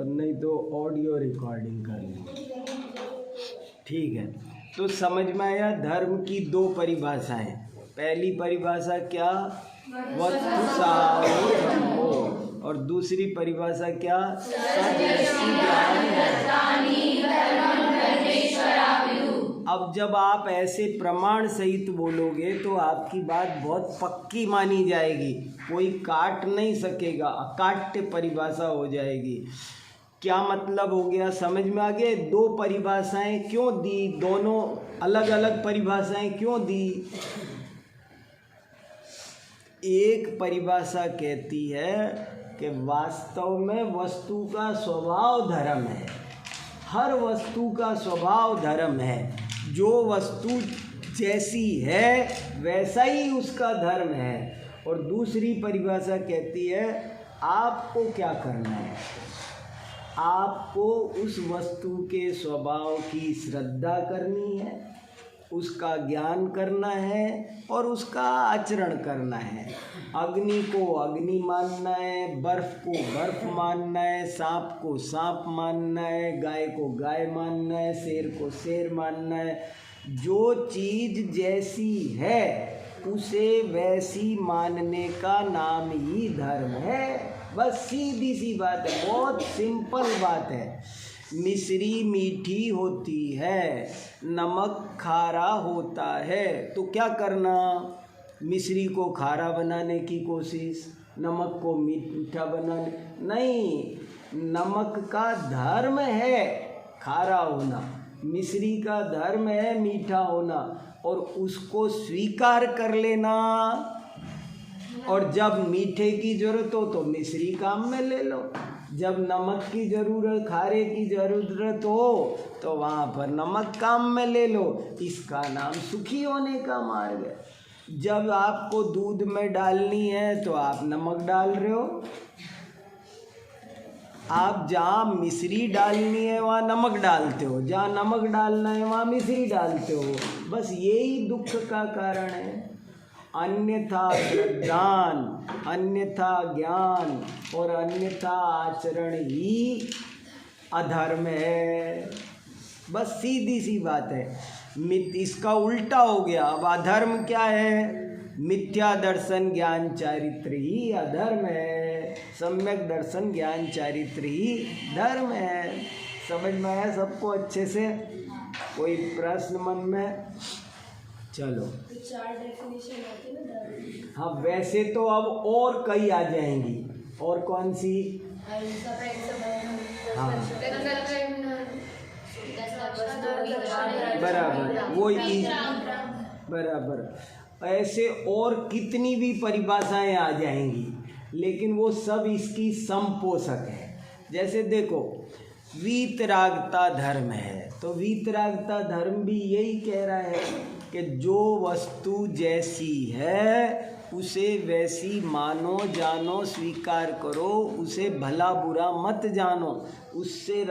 और नहीं तो ऑडियो रिकॉर्डिंग कर ली। ठीक है, तो समझ में आया धर्म की दो परिभाषाएं। पहली परिभाषा क्या, वस्तु साहो धर्मो, और दूसरी परिभाषा क्या, अब जब आप ऐसे प्रमाण सहित बोलोगे तो आपकी बात बहुत पक्की मानी जाएगी, कोई काट नहीं सकेगा, अकाट्य परिभाषा हो जाएगी। क्या मतलब हो गया, समझ में आ गया? दो परिभाषाएं क्यों दी, दोनों अलग अलग परिभाषाएं क्यों दी? एक परिभाषा कहती है कि वास्तव में वस्तु का स्वभाव धर्म है, हर वस्तु का स्वभाव धर्म है, जो वस्तु जैसी है वैसा ही उसका धर्म है। और दूसरी परिभाषा कहती है आपको क्या करना है, आपको उस वस्तु के स्वभाव की श्रद्धा करनी है, उसका ज्ञान करना है और उसका आचरण करना है। अग्नि को अग्नि मानना है, बर्फ को बर्फ मानना है, सांप को सांप मानना है, गाय को गाय मानना है, शेर को शेर मानना है। जो चीज़ जैसी है उसे वैसी मानने का नाम ही धर्म है। बस सीधी सी बात है, बहुत सिंपल बात है। मिश्री मीठी होती है, नमक खारा होता है, तो क्या करना, मिश्री को खारा बनाने की कोशिश, नमक को मीठा बनाने नहीं। नमक का धर्म है खारा होना, मिश्री का धर्म है मीठा होना, और उसको स्वीकार कर लेना। और जब मीठे की ज़रूरत हो तो मिश्री काम में ले लो, जब नमक की ज़रूरत, खारे की ज़रूरत हो तो वहाँ पर नमक काम में ले लो। इसका नाम सुखी होने का मार्ग है। जब आपको दूध में डालनी है तो आप नमक डाल रहे हो, आप जहाँ मिश्री डालनी है वहाँ नमक डालते हो, जहाँ नमक डालना है वहाँ मिश्री डालते हो। बस यही दुख का कारण है। अन्यथा श्रद्धान, अन्यथा ज्ञान और अन्यथा आचरण ही अधर्म है। बस सीधी सी बात है। इसका उल्टा हो गया। अब अधर्म क्या है? मिथ्या दर्शन ज्ञान चारित्र ही अधर्म है, सम्यक दर्शन ज्ञान चारित्र ही धर्म है। समझ में आया सबको अच्छे से? कोई प्रश्न मन में? चलो, चार डेफिनेशन होती है ना धर्म। हाँ, वैसे तो अब और कई आ जाएंगी। और कौन सी? हाँ बराबर, वो बराबर, ऐसे और कितनी भी परिभाषाएं आ जाएंगी, लेकिन वो सब इसकी समपोषक है। जैसे देखो, वीतरागता धर्म है, तो वीतरागता धर्म भी यही कह रहा है कि जो वस्तु जैसी है उसे वैसी मानो, जानो, स्वीकार करो, उसे भला बुरा मत जानो। उससे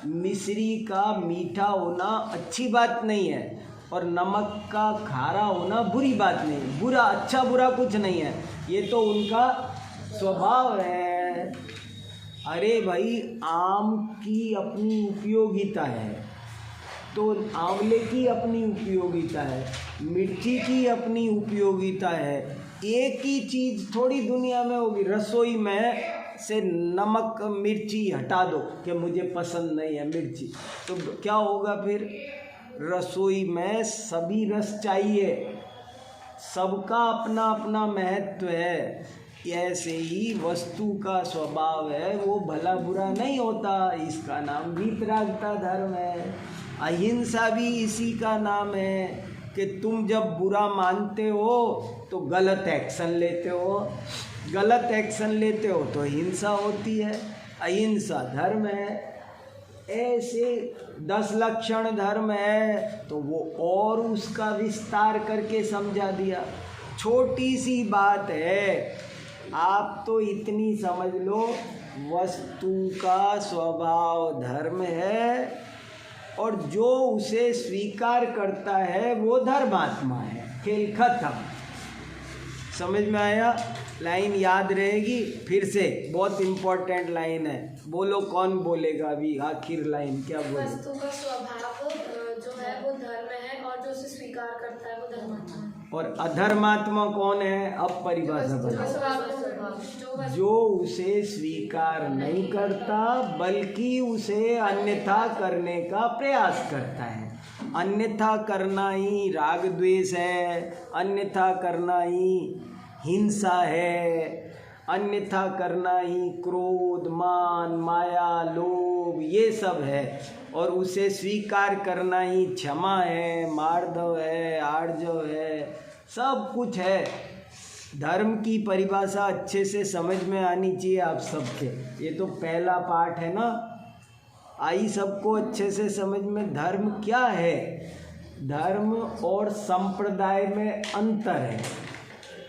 मिश्री का मीठा होना अच्छी बात नहीं है और नमक का खारा होना बुरी बात नहीं, बुरा अच्छा बुरा कुछ नहीं है, ये तो उनका स्वभाव है। अरे भाई, आम की अपनी उपयोगिता है तो आंवले की अपनी उपयोगिता है, मिर्ची की अपनी उपयोगिता है। एक ही चीज़ थोड़ी दुनिया में होगी। रसोई में से नमक मिर्ची हटा दो कि मुझे पसंद नहीं है मिर्ची, तो क्या होगा फिर? रसोई में सभी रस चाहिए, सबका अपना अपना महत्व है। ऐसे ही वस्तु का स्वभाव है, वो भला बुरा नहीं होता, इसका नाम वीतरागता धर्म है। अहिंसा भी इसी का नाम है कि तुम जब बुरा मानते हो तो गलत एक्शन लेते हो, गलत एक्शन लेते हो तो हिंसा होती है, अहिंसा धर्म है। ऐसे 10 लक्षण धर्म है तो वो और उसका विस्तार करके समझा दिया। छोटी सी बात है, आप तो इतनी समझ लो, वस्तु का स्वभाव धर्म है और जो उसे स्वीकार करता है वो धर्मात्मा है। खेल खत्म। समझ में आया? लाइन याद रहेगी? फिर से बहुत इम्पोर्टेंट लाइन है, बोलो कौन बोलेगा अभी आखिर लाइन क्या बोले? वस्तु का स्वभाव जो है वो धर्म है और जो उसे स्वीकार करता है वो धर्मात्मा है। और अधर्मात्मा कौन है? अब परिभाषा बना, जो उसे स्वीकार नहीं करता बल्कि उसे अन्यथा करने का प्रयास करता है। अन्यथा करना ही राग द्वेष है, अन्यथा करना ही हिंसा है, अन्यथा करना ही क्रोध मान माया लोभ ये सब है, और उसे स्वीकार करना ही क्षमा है, मार्दव है, आर्जव है, सब कुछ है। धर्म की परिभाषा अच्छे से समझ में आनी चाहिए आप सबके। ये तो पहला पाठ है ना, आई सबको अच्छे से समझ में। धर्म क्या है? धर्म और संप्रदाय में अंतर है।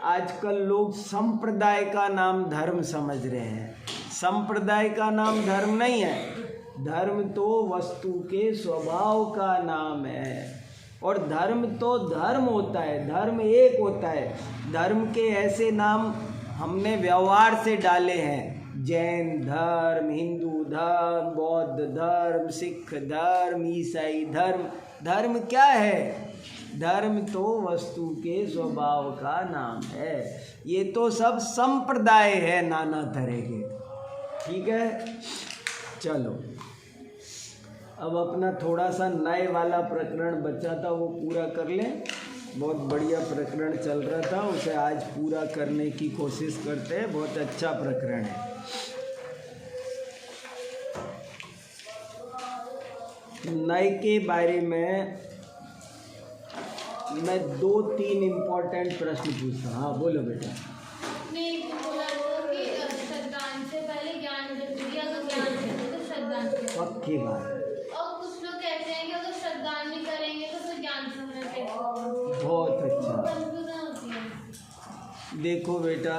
आजकल लोग संप्रदाय का नाम धर्म समझ रहे हैं। संप्रदाय का नाम धर्म नहीं है। धर्म तो वस्तु के स्वभाव का नाम है, और धर्म तो धर्म होता है, धर्म एक होता है। धर्म के ऐसे नाम हमने व्यवहार से डाले हैं, जैन धर्म, हिंदू धर्म, बौद्ध धर्म, सिख धर्म, ईसाई धर्म। धर्म क्या है? धर्म तो वस्तु के स्वभाव का नाम है। ये तो सब संप्रदाय है नाना तरह के, ठीक है। चलो अब अपना थोड़ा सा नए वाला प्रकरण बचा था वो पूरा कर लें। बहुत बढ़िया प्रकरण चल रहा था, उसे आज पूरा करने की कोशिश करते हैं। बहुत अच्छा प्रकरण है। नए के बारे में मैं 2-3 इम्पोर्टेंट प्रश्न पूछता हूँ। हाँ बोलो बेटा। पक्की बात। और कुछ लोग कहते हैं कि अगर श्रद्धांजलि करेंगे तो फिर ज्ञान से होना चाहिए। बहुत अच्छा। देखो बेटा,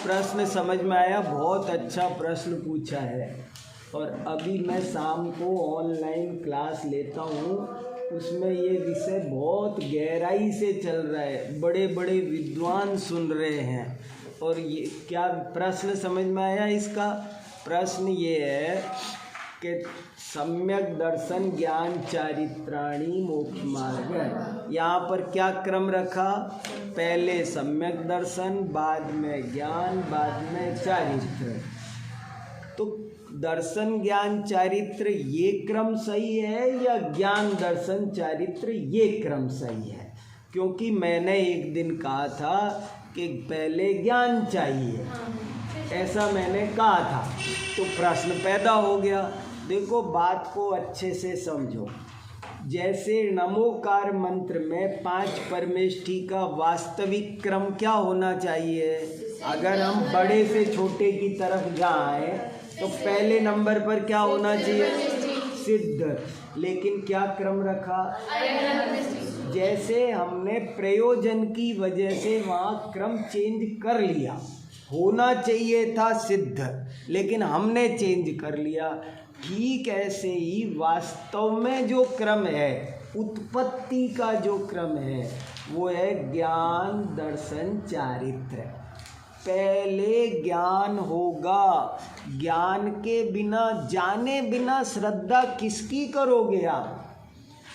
प्रश्न समझ में आया, बहुत अच्छा प्रश्न पूछा है। और अभी मैं शाम को ऑनलाइन क्लास लेता हूँ, उसमें ये विषय बहुत गहराई से चल रहा है, बड़े बड़े विद्वान सुन रहे हैं। और ये क्या प्रश्न समझ में आया इसका? प्रश्न ये है कि सम्यक दर्शन ज्ञान चारित्राणि मोक्ष मार्ग है। यहाँ पर क्या क्रम रखा? पहले सम्यक दर्शन, बाद में ज्ञान, बाद में चारित्र। तो दर्शन ज्ञान चारित्र ये क्रम सही है या ज्ञान दर्शन चारित्र ये क्रम सही है? क्योंकि मैंने एक दिन कहा था कि पहले ज्ञान चाहिए, ऐसा मैंने कहा था, तो प्रश्न पैदा हो गया। देखो बात को अच्छे से समझो। जैसे नमोकार मंत्र में 5 परमेष्ठी का वास्तविक क्रम क्या होना चाहिए? अगर हम बड़े से छोटे की तरफ जाएं तो पहले नंबर पर क्या होना चाहिए? सिद्ध। लेकिन क्या क्रम रखा? जैसे हमने प्रयोजन की वजह से वहाँ क्रम चेंज कर लिया, होना चाहिए था सिद्ध, लेकिन हमने चेंज कर लिया। ठीक ऐसे ही वास्तव में जो क्रम है, उत्पत्ति का जो क्रम है, वो है ज्ञान दर्शन चारित्र। पहले ज्ञान होगा। ज्ञान के बिना, जाने बिना श्रद्धा किसकी करोगे आप?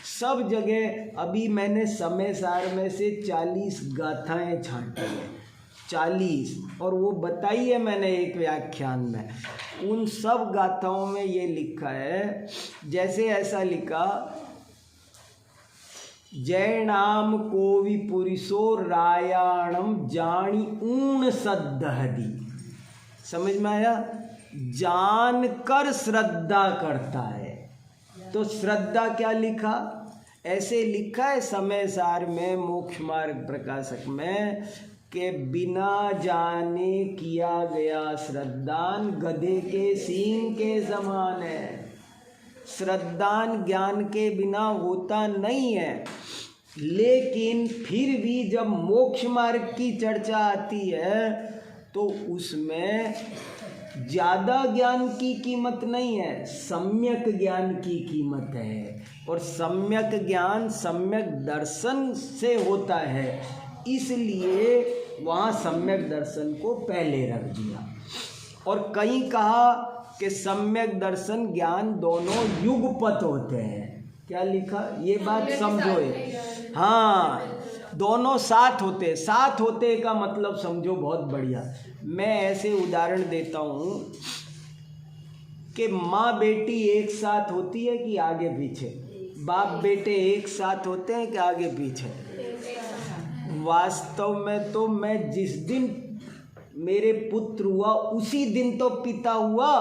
सब जगह अभी मैंने समय सार में से 40 गाथाएं छांटी हैं, 40, और वो बताई है मैंने एक व्याख्यान में। उन सब गाथाओं में ये लिखा है, जैसे ऐसा लिखा, जैनाम कोवि पुरुषो रायाणम जानी ऊण सद्धहदी। समझ में आया? जान कर श्रद्धा करता है। तो श्रद्धा क्या लिखा? ऐसे लिखा है समय सार में, मोक्ष मार्ग प्रकाशक में, के बिना जाने किया गया श्रद्धान गधे के सींग के समान है। श्रद्धान ज्ञान के बिना होता नहीं है। लेकिन फिर भी जब मोक्ष मार्ग की चर्चा आती है तो उसमें ज़्यादा ज्ञान की कीमत नहीं है, सम्यक ज्ञान की कीमत है। और सम्यक ज्ञान सम्यक दर्शन से होता है। इसलिए वहाँ सम्यक दर्शन को पहले रख दिया। और कहीं कहा कि सम्यक दर्शन ज्ञान दोनों युगपत होते हैं। क्या लिखा, ये बात समझो ये। हाँ, दोनों साथ होते, साथ होते का मतलब समझो बहुत बढ़िया। मैं ऐसे उदाहरण देता हूँ कि माँ बेटी एक साथ होती है कि आगे पीछे, बाप बेटे एक साथ होते हैं कि आगे पीछे। वास्तव में तो मैं जिस दिन मेरे पुत्र हुआ उसी दिन तो पिता हुआ,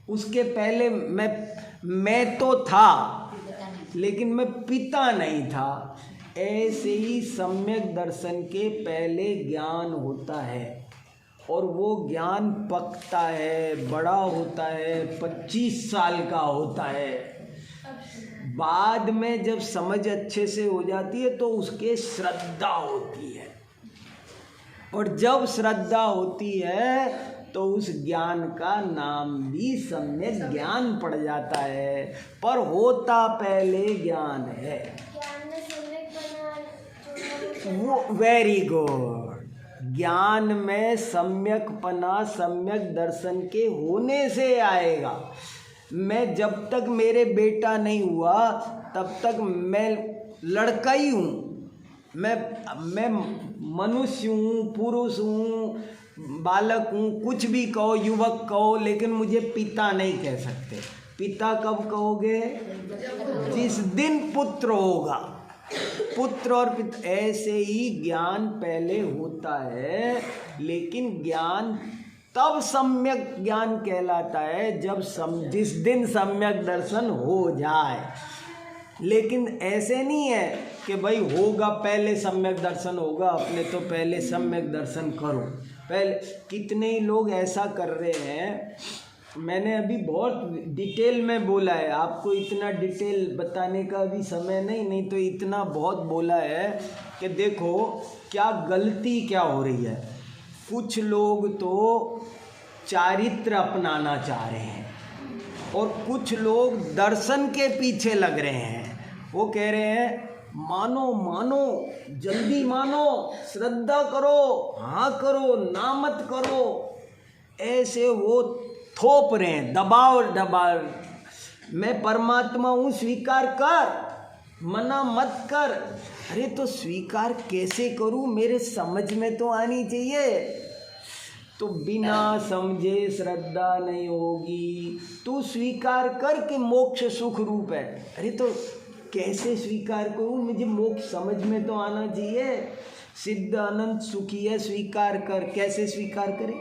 उसके पहले मैं तो था लेकिन मैं पिता नहीं था। ऐसे ही सम्यक दर्शन के पहले ज्ञान होता है और वो ज्ञान पकता है, बड़ा होता है, 25 साल का होता है। बाद में जब समझ अच्छे से हो जाती है तो उसके श्रद्धा होती है, और जब श्रद्धा होती है तो उस ज्ञान का नाम भी सम्यक ज्ञान पड़ जाता है, पर होता पहले ज्ञान है। वो वेरी गुड। ज्ञान में सम्यकपना सम्यक दर्शन के होने से आएगा। मैं जब तक मेरे बेटा नहीं हुआ तब तक मैं लड़का ही हूँ, मैं मनुष्य हूँ, पुरुष हूँ, बालक हूँ, कुछ भी कहो, युवक कहो, लेकिन मुझे पिता नहीं कह सकते। पिता कब कहोगे? जिस दिन पुत्र होगा। पुत्र और पिता, ऐसे ही ज्ञान पहले होता है, लेकिन ज्ञान तब सम्यक ज्ञान कहलाता है जब जिस दिन सम्यक दर्शन हो जाए। लेकिन ऐसे नहीं है कि भाई होगा पहले सम्यक दर्शन होगा, अपने तो पहले सम्यक दर्शन करो। पहले कितने ही लोग ऐसा कर रहे हैं। मैंने अभी बहुत डिटेल में बोला है, आपको इतना डिटेल बताने का भी समय नहीं तो इतना बहुत बोला है कि देखो क्या गलती क्या हो रही है। कुछ लोग तो चारित्र अपनाना चाह रहे हैं और कुछ लोग दर्शन के पीछे लग रहे हैं। वो कह रहे हैं मानो मानो, जल्दी मानो, श्रद्धा करो, हाँ करो, ना मत करो, ऐसे वो थोप रहे हैं, दबाव। मैं परमात्मा हूँ, स्वीकार कर, मना मत कर। अरे तो स्वीकार कैसे करूँ, मेरे समझ में तो आनी चाहिए। तो बिना समझे श्रद्धा नहीं होगी। तू स्वीकार कर कि मोक्ष सुख रूप है। अरे तो कैसे स्वीकार करूँ, मुझे मोक्ष समझ में तो आना चाहिए। सिद्ध अनंत सुखी है, स्वीकार कर। कैसे स्वीकार करें?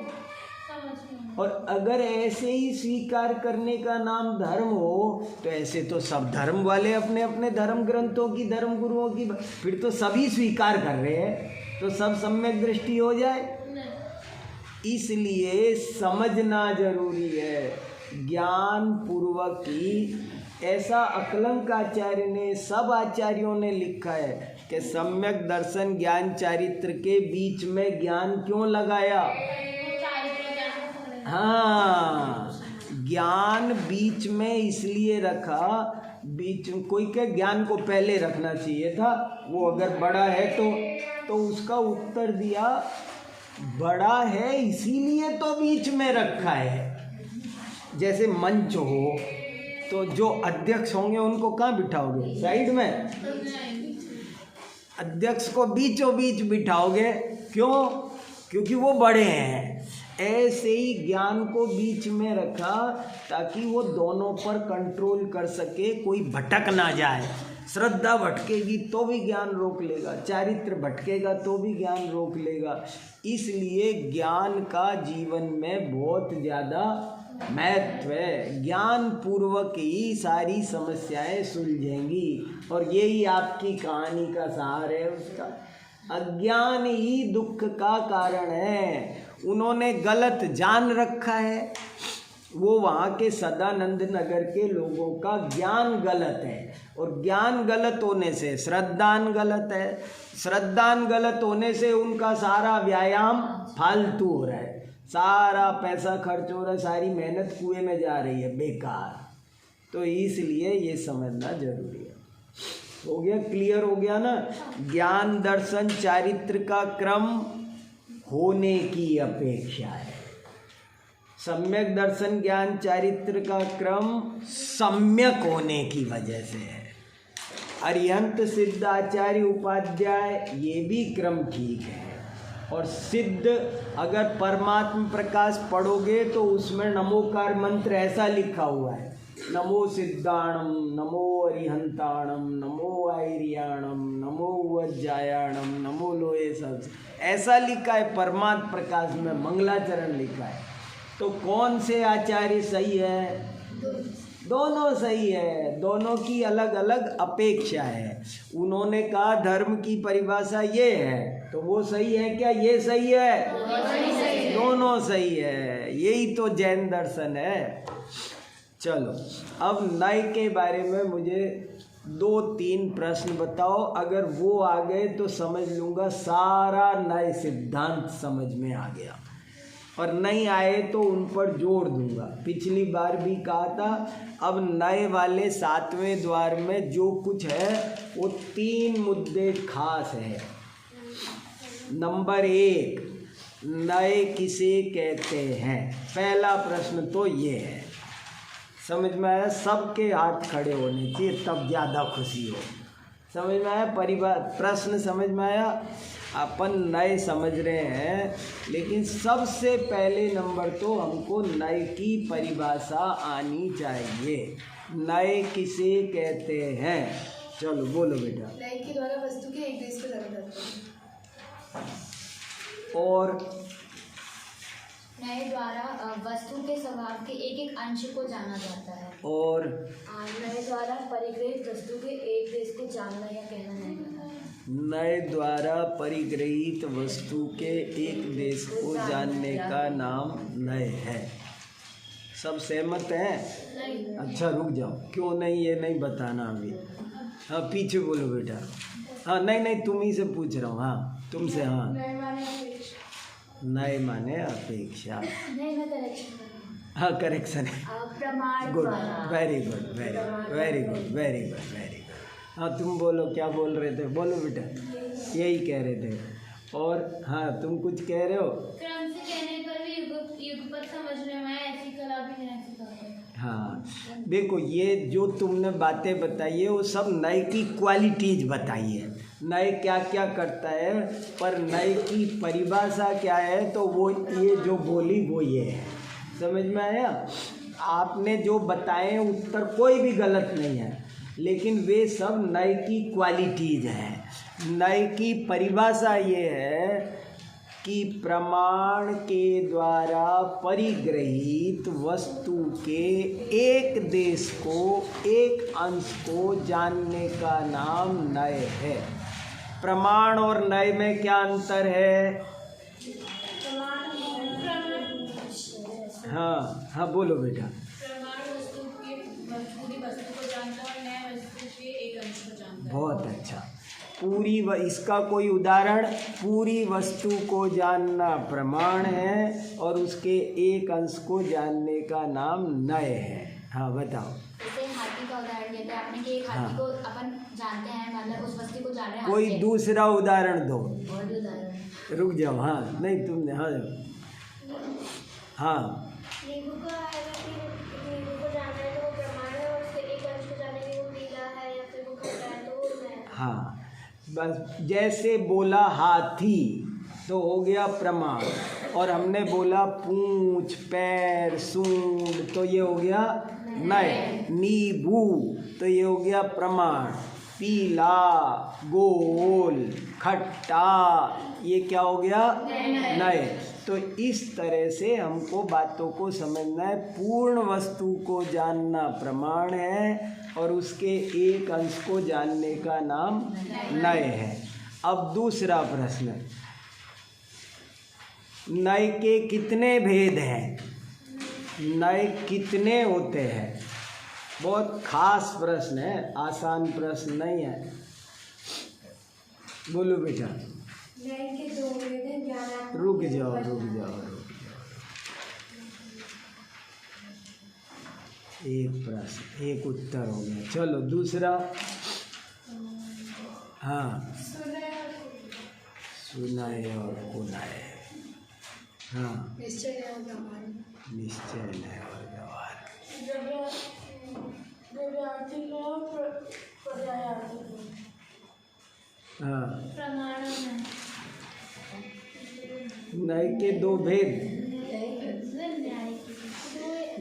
और अगर ऐसे ही स्वीकार करने का नाम धर्म हो तो ऐसे तो सब धर्म वाले अपने अपने धर्म ग्रंथों की, धर्म गुरुओं की, फिर तो सभी स्वीकार कर रहे हैं, तो सब सम्यक दृष्टि हो जाए। इसलिए समझना जरूरी है। ज्ञान पूर्वक ही, ऐसा अकलंकाचार्य ने, सब आचार्यों ने लिखा है कि सम्यक दर्शन ज्ञान चारित्र के बीच में ज्ञान क्यों लगाया। हाँ, ज्ञान बीच में इसलिए रखा, बीच में कोई के ज्ञान को पहले रखना चाहिए था, वो अगर बड़ा है तो उसका उत्तर दिया बड़ा है इसीलिए तो बीच में रखा है। जैसे मंच हो तो जो अध्यक्ष होंगे उनको कहाँ बिठाओगे? साइड में। अध्यक्ष को बीचों बीच बिठाओगे, क्यों? क्योंकि वो बड़े हैं। ऐसे ही ज्ञान को बीच में रखा ताकि वो दोनों पर कंट्रोल कर सके, कोई भटक ना जाए। श्रद्धा भटकेगी तो भी ज्ञान रोक लेगा, चारित्र भटकेगा तो भी ज्ञान रोक लेगा। इसलिए ज्ञान का जीवन में बहुत ज़्यादा महत्व है। ज्ञान पूर्वक ही सारी समस्याएं सुलझेंगी, और यही आपकी कहानी का सार है उसका। अज्ञान ही दुख का कारण है। उन्होंने गलत जान रखा है। वो वहाँ के सदानंद नगर के लोगों का ज्ञान गलत है, और ज्ञान गलत होने से श्रद्धान गलत है, श्रद्धान गलत होने से उनका सारा व्यायाम फालतू हो रहा है, सारा पैसा खर्च हो रहा है, सारी मेहनत कुएं में जा रही है, बेकार। तो इसलिए ये समझना जरूरी है। हो गया? क्लियर हो गया ना? ज्ञान दर्शन चारित्र का क्रम होने की अपेक्षा है। सम्यक दर्शन ज्ञान चारित्र का क्रम सम्यक होने की वजह से है। अरिहंत सिद्ध आचार्य उपाध्याय ये भी क्रम ठीक है। और सिद्ध अगर परमात्म प्रकाश पढ़ोगे तो उसमें नमोकार मंत्र ऐसा लिखा हुआ है, नमो सिद्धाणम, नमो अरिहंताणम, नमो आयरियाणम, नमो वज्जायाणम, नमो लोहे सब, ऐसा लिखा है परमात्म प्रकाश में, मंगलाचरण लिखा है। तो कौन से आचार्य सही है? दोनों सही है, दोनों की अलग अलग अपेक्षा है। उन्होंने कहा धर्म की परिभाषा ये है, तो वो सही है क्या? ये सही है? दोनों सही है। यही तो जैन दर्शन है। चलो अब नए के बारे में मुझे 2-3 प्रश्न बताओ। अगर वो आ गए तो समझ लूँगा सारा नए सिद्धांत समझ में आ गया, और नहीं आए तो उन पर जोड़ दूंगा। पिछली बार भी कहा था। अब नए वाले 7वें द्वार में जो कुछ है वो 3 मुद्दे खास हैं। नंबर 1, नए किसे कहते हैं? पहला प्रश्न तो ये है, समझ में आया? सबके हाथ खड़े होने चाहिए तब ज़्यादा खुशी हो। समझ में आया? प्रश्न समझ में आया? अपन नए समझ रहे हैं, लेकिन सबसे पहले नंबर तो हमको नए की परिभाषा आनी चाहिए। नए किसे कहते हैं? चलो बोलो बेटा। नए के द्वारा वस्तु के एक देश को जाना जाता है। और नए द्वारा वस्तु के स्वभाव के एक एक अंश को जाना जाता है। और नए द्वारा परिग्रहित वस्तु के एक देश को जानना या कहना नहीं जाता है। नए द्वारा परिग्रहित वस्तु के एक देश को जानने का नाम नए है। सब सहमत हैं? अच्छा रुक जाओ, क्यों नहीं ये नहीं बताना अभी। हाँ पीछे बोलो बेटा। हाँ नहीं तुम ही से पूछ रहा हूँ। हाँ तुमसे। हाँ नए माने अपेक्षा। हाँ करेक्शन है। प्रमाण गुड, द्वारा। Very good, very good. हाँ तुम बोलो, क्या बोल रहे थे? बोलो बेटा। यही कह रहे थे। और हाँ तुम कुछ कह रहे हो? क्रम से कहने पर भी युगपत समझने में ऐसी कला भी नहीं सिखाते। हाँ देखो, ये जो तुमने बातें बताई है वो सब नए की क्वालिटीज बताई है। नए क्या क्या करता है, पर नए की परिभाषा क्या है, तो वो ये जो बोली वो ये है। समझ में आया? आपने जो बताए उत्तर कोई भी गलत नहीं है, लेकिन वे सब नए की क्वालिटीज हैं। नए की परिभाषा ये है कि प्रमाण के द्वारा परिग्रहित वस्तु के एक देश को, एक अंश को जानने का नाम नए है। प्रमाण और नए में क्या अंतर है? हाँ बोलो बेटा। बहुत अच्छा। इसका कोई उदाहरण? पूरी वस्तु को जानना प्रमाण है और उसके एक अंश को जानने का नाम नए है। हाँ बताओ। जैसे हाथी का उदाहरण देते हैं आपने कि एक हाथी को अपन जानते हैं, मतलब उस वस्तु को जान रहे हैं। कोई दूसरा उदाहरण दो। और भी उदाहरण रुक जाओ। हाँ नहीं तुमने। हाँ नींबू को जानना है तो वो प्रमाण है, और उसके एक अंश को जानने के वो पीला है या फिर वो खट्टा है तो वो नया है। हाँ बस जैसे बोला हाथी तो हो गया प्रमाण, और हमने बोला पूंछ, पैर, सूंड तो ये हो गया नए। नींबू तो ये हो गया प्रमाण। पीला, गोल, खट्टा ये क्या हो गया? नए। तो इस तरह से हमको बातों को समझना है। पूर्ण वस्तु को जानना प्रमाण है और उसके एक अंश को जानने का नाम नए है। अब दूसरा प्रश्न, नए के कितने भेद हैं? नए कितने होते हैं? बहुत खास प्रश्न है, आसान प्रश्न नहीं है। बोलो बेटा। नए के 2 भेद हैं, ज्ञानात्मक। रुक जाओ। एक प्रश्न, एक उत्तर हो गया। चलो दूसरा। हाँ सुनाए और कुनाए। हाँ, निश्चय है और व्यवहार। निश्चय लय और व्यवहार। द्रव्यार्थी का पर्यायार्थी का हाँ, प्रमाण में नय के दो भेद।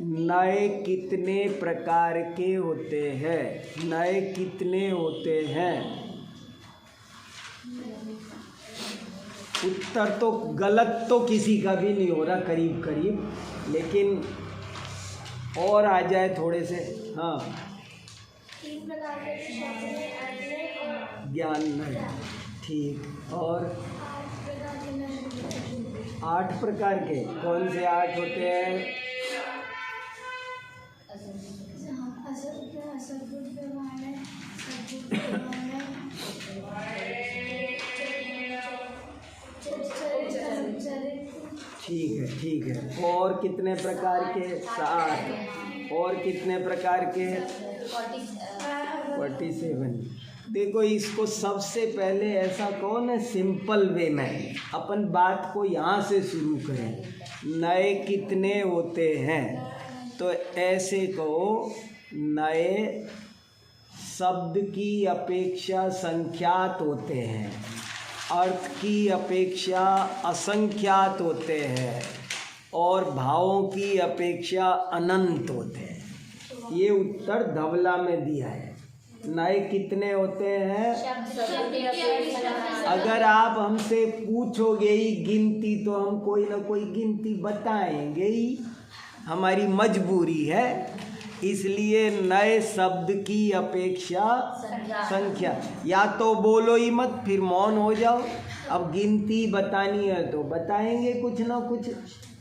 नय कितने प्रकार के होते हैं? नय कितने होते हैं? उत्तर तो गलत तो किसी का भी नहीं हो रहा, करीब करीब, लेकिन और आ जाए थोड़े से। हाँ, 3 प्रकार के शब्द अन्य और ज्ञान नहीं, ठीक। और 8 प्रकार के नहीं। 8 प्रकार के कौन से 8 होते हैं? असद्गुण व्यवहार है, सद्गुण व्यवहार है, चरित्र। ठीक है। और कितने प्रकार के? 7। और कितने प्रकार के? 47। देखो, इसको सबसे पहले ऐसा कौन है, सिंपल वे में अपन बात को यहाँ से शुरू करें। नए कितने होते हैं? तो ऐसे कहो, नए शब्द की अपेक्षा संख्यात होते हैं, अर्थ की अपेक्षा असंख्यात होते हैं, और भावों की अपेक्षा अनंत होते हैं। ये उत्तर धवला में दिया है। नए कितने होते हैं? अगर आप हमसे पूछोगे ही गिनती, तो हम कोई ना कोई गिनती बताएंगे ही, हमारी मजबूरी है। इसलिए नए शब्द की अपेक्षा संख्या। या तो बोलो ही मत, फिर मौन हो जाओ। अब गिनती बतानी है तो बताएंगे कुछ ना कुछ,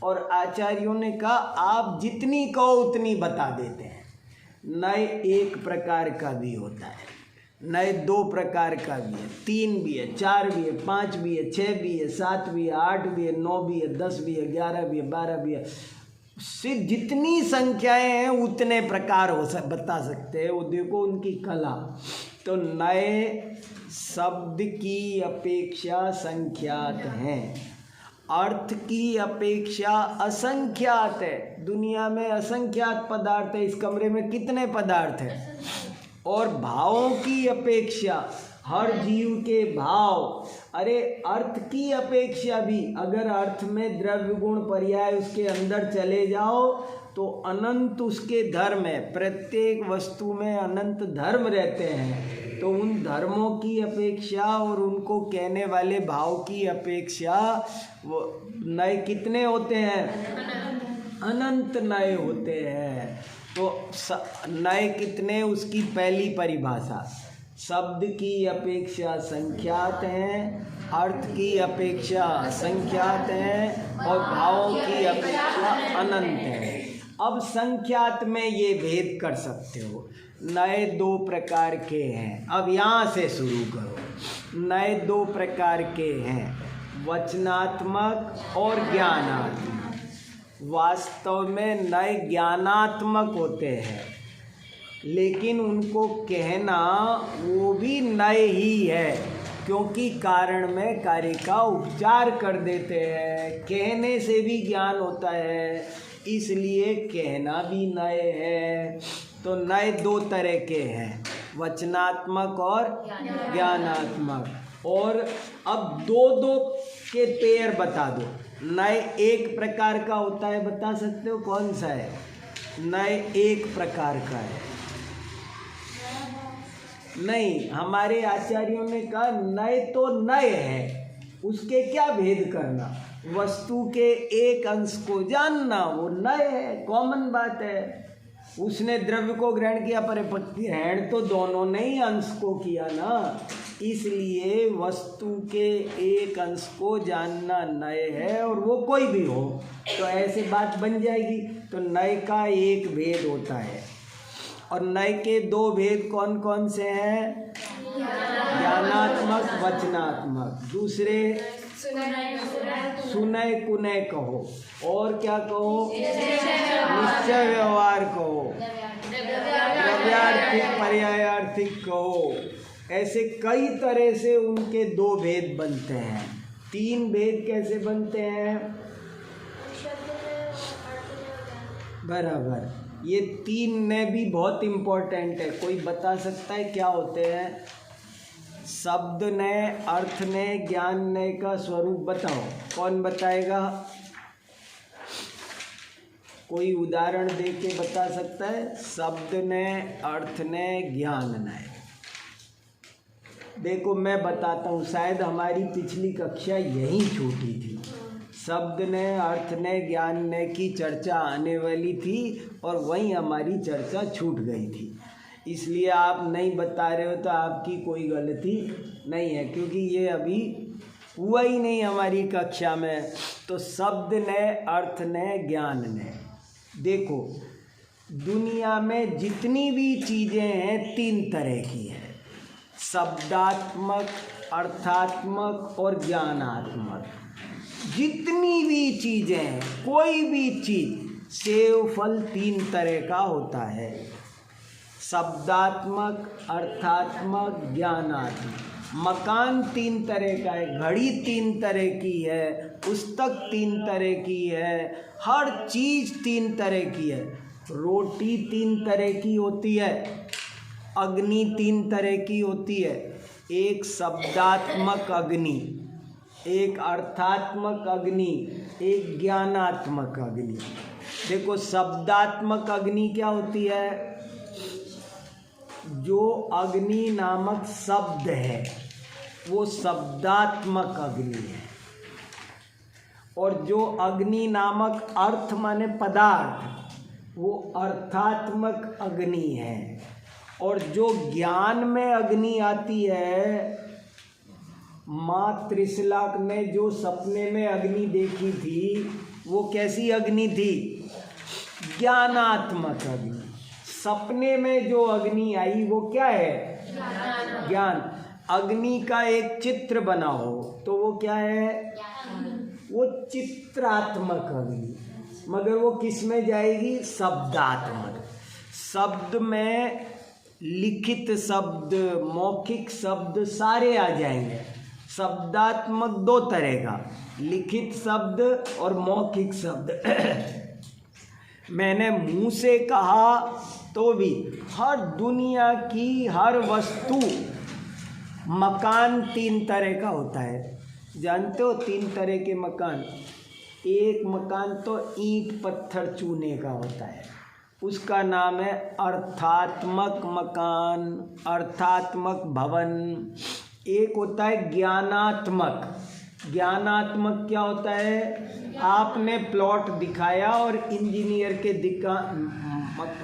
और आचार्यों ने कहा आप जितनी कहो उतनी बता देते हैं। नए 1 प्रकार का भी होता है, नए 2 प्रकार का भी है, 3 भी है, 4 भी है, 5 भी है, 6 भी है, 7 भी है, 8 भी है, 9 भी है, 10 भी है, 11 भी है, 12 भी है। सिर्फ जितनी संख्याएं हैं उतने प्रकार बता सकते हैं। वो देखो उनकी कला। तो नए शब्द की अपेक्षा संख्यात हैं, अर्थ की अपेक्षा असंख्यात है। दुनिया में असंख्यात पदार्थ है। इस कमरे में कितने पदार्थ हैं? और भावों की अपेक्षा, हर जीव के भाव, अरे अर्थ की अपेक्षा भी, अगर अर्थ में द्रव्य गुण पर्याय उसके अंदर चले जाओ तो अनंत उसके धर्म है। प्रत्येक वस्तु में अनंत धर्म रहते हैं। तो उन धर्मों की अपेक्षा और उनको कहने वाले भाव की अपेक्षा वो नए कितने होते हैं? अनंत नए होते हैं। तो नए कितने, उसकी पहली परिभाषा, शब्द की अपेक्षा संख्यात हैं, अर्थ की अपेक्षा संख्यात हैं, और भावों की अपेक्षा अनंत है। अब संख्यात में ये भेद कर सकते हो। नए 2 प्रकार के हैं। अब यहाँ से शुरू करो। नए 2 प्रकार के हैं, वचनात्मक और ज्ञानात्मक। वास्तव में नए ज्ञानात्मक होते हैं, लेकिन उनको कहना वो भी नए ही है, क्योंकि कारण में कार्य का उपचार कर देते हैं। कहने से भी ज्ञान होता है, इसलिए कहना भी नए है। तो नए 2 तरह के हैं, वचनात्मक और ज्ञानात्मक। और अब 2-2 के पेयर बता दो। नए 1 प्रकार का होता है, बता सकते हो कौन सा है? नए 1 प्रकार का है। नहीं, हमारे आचार्यों ने कहा नए तो नए है, उसके क्या भेद करना, वस्तु के एक अंश को जानना, वो नए है, कॉमन बात है। उसने द्रव्य को ग्रहण किया, पर ग्रहण तो दोनों ने ही अंश को किया ना, इसलिए वस्तु के एक अंश को जानना नए है, और वो कोई भी हो तो ऐसे बात बन जाएगी। तो नए का एक भेद होता है, और नए के 2 भेद कौन कौन से हैं? ज्ञानात्मक, वचनात्मक। दूसरे सुनय कुनय कहो, और क्या कहो? निश्चय व्यवहार कहो, द्रव्यार्थिक पर्यायार्थिक कहो। ऐसे कई तरह से उनके 2 भेद बनते हैं। 3 भेद कैसे बनते हैं? बराबर। ये 3 ने भी बहुत इम्पोर्टेंट है। कोई बता सकता है क्या होते हैं? शब्द ने, अर्थ ने, ज्ञान ने का स्वरूप बताओ। कौन बताएगा? कोई उदाहरण दे के बता सकता है? शब्द ने, अर्थ ने, ज्ञान ने। देखो मैं बताता हूँ, शायद हमारी पिछली कक्षा यहीं छूटी थी। शब्द ने, अर्थ ने, ज्ञान ने की चर्चा आने वाली थी और वहीं हमारी चर्चा छूट गई थी। इसलिए आप नहीं बता रहे हो तो आपकी कोई गलती नहीं है, क्योंकि ये अभी हुआ ही नहीं हमारी कक्षा में। तो शब्द ने, अर्थ ने, ज्ञान ने। देखो दुनिया में जितनी भी चीज़ें हैं 3 तरह की हैं, शब्दात्मक, अर्थात्मक और ज्ञानात्मक। जितनी भी चीज़ें हैं, कोई भी चीज़, सेव फल 3 तरह का होता है, शब्दात्मक, अर्थात्मक, ज्ञानात्मक। मकान 3 तरह का है, घड़ी 3 तरह की है, पुस्तक 3 तरह की है, हर चीज़ 3 तरह की है। रोटी 3 तरह की होती है, अग्नि 3 तरह की होती है, एक शब्दात्मक अग्नि, एक अर्थात्मक अग्नि, एक ज्ञानात्मक अग्नि। देखो शब्दात्मक अग्नि क्या होती है? जो अग्नि नामक शब्द है वो शब्दात्मक अग्नि है, और जो अग्नि नामक अर्थ माने पदार्थ, वो अर्थात्मक अग्नि है। और जो ज्ञान में अग्नि आती है, माँ त्रिशला ने जो सपने में अग्नि देखी थी वो कैसी अग्नि थी? ज्ञानात्मक अग्नि। सपने में जो अग्नि आई वो क्या है? ज्ञान। अग्नि का एक चित्र बनाओ तो वो क्या है? वो चित्रात्मक अग्नि। मगर वो किस में जाएगी? शब्दात्मक। शब्द में लिखित शब्द, मौखिक शब्द सारे आ जाएंगे। शब्दात्मक 2 तरह का, लिखित शब्द और मौखिक शब्द। मैंने मुंह से कहा तो भी हर दुनिया की हर वस्तु। मकान 3 तरह का होता है, जानते हो? 3 तरह के मकान। एक मकान तो ईंट पत्थर चूने का होता है, उसका नाम है अर्थात्मक मकान, अर्थात्मक भवन। एक होता है ज्ञानात्मक। ज्ञानात्मक क्या होता है? आपने प्लॉट दिखाया और इंजीनियर के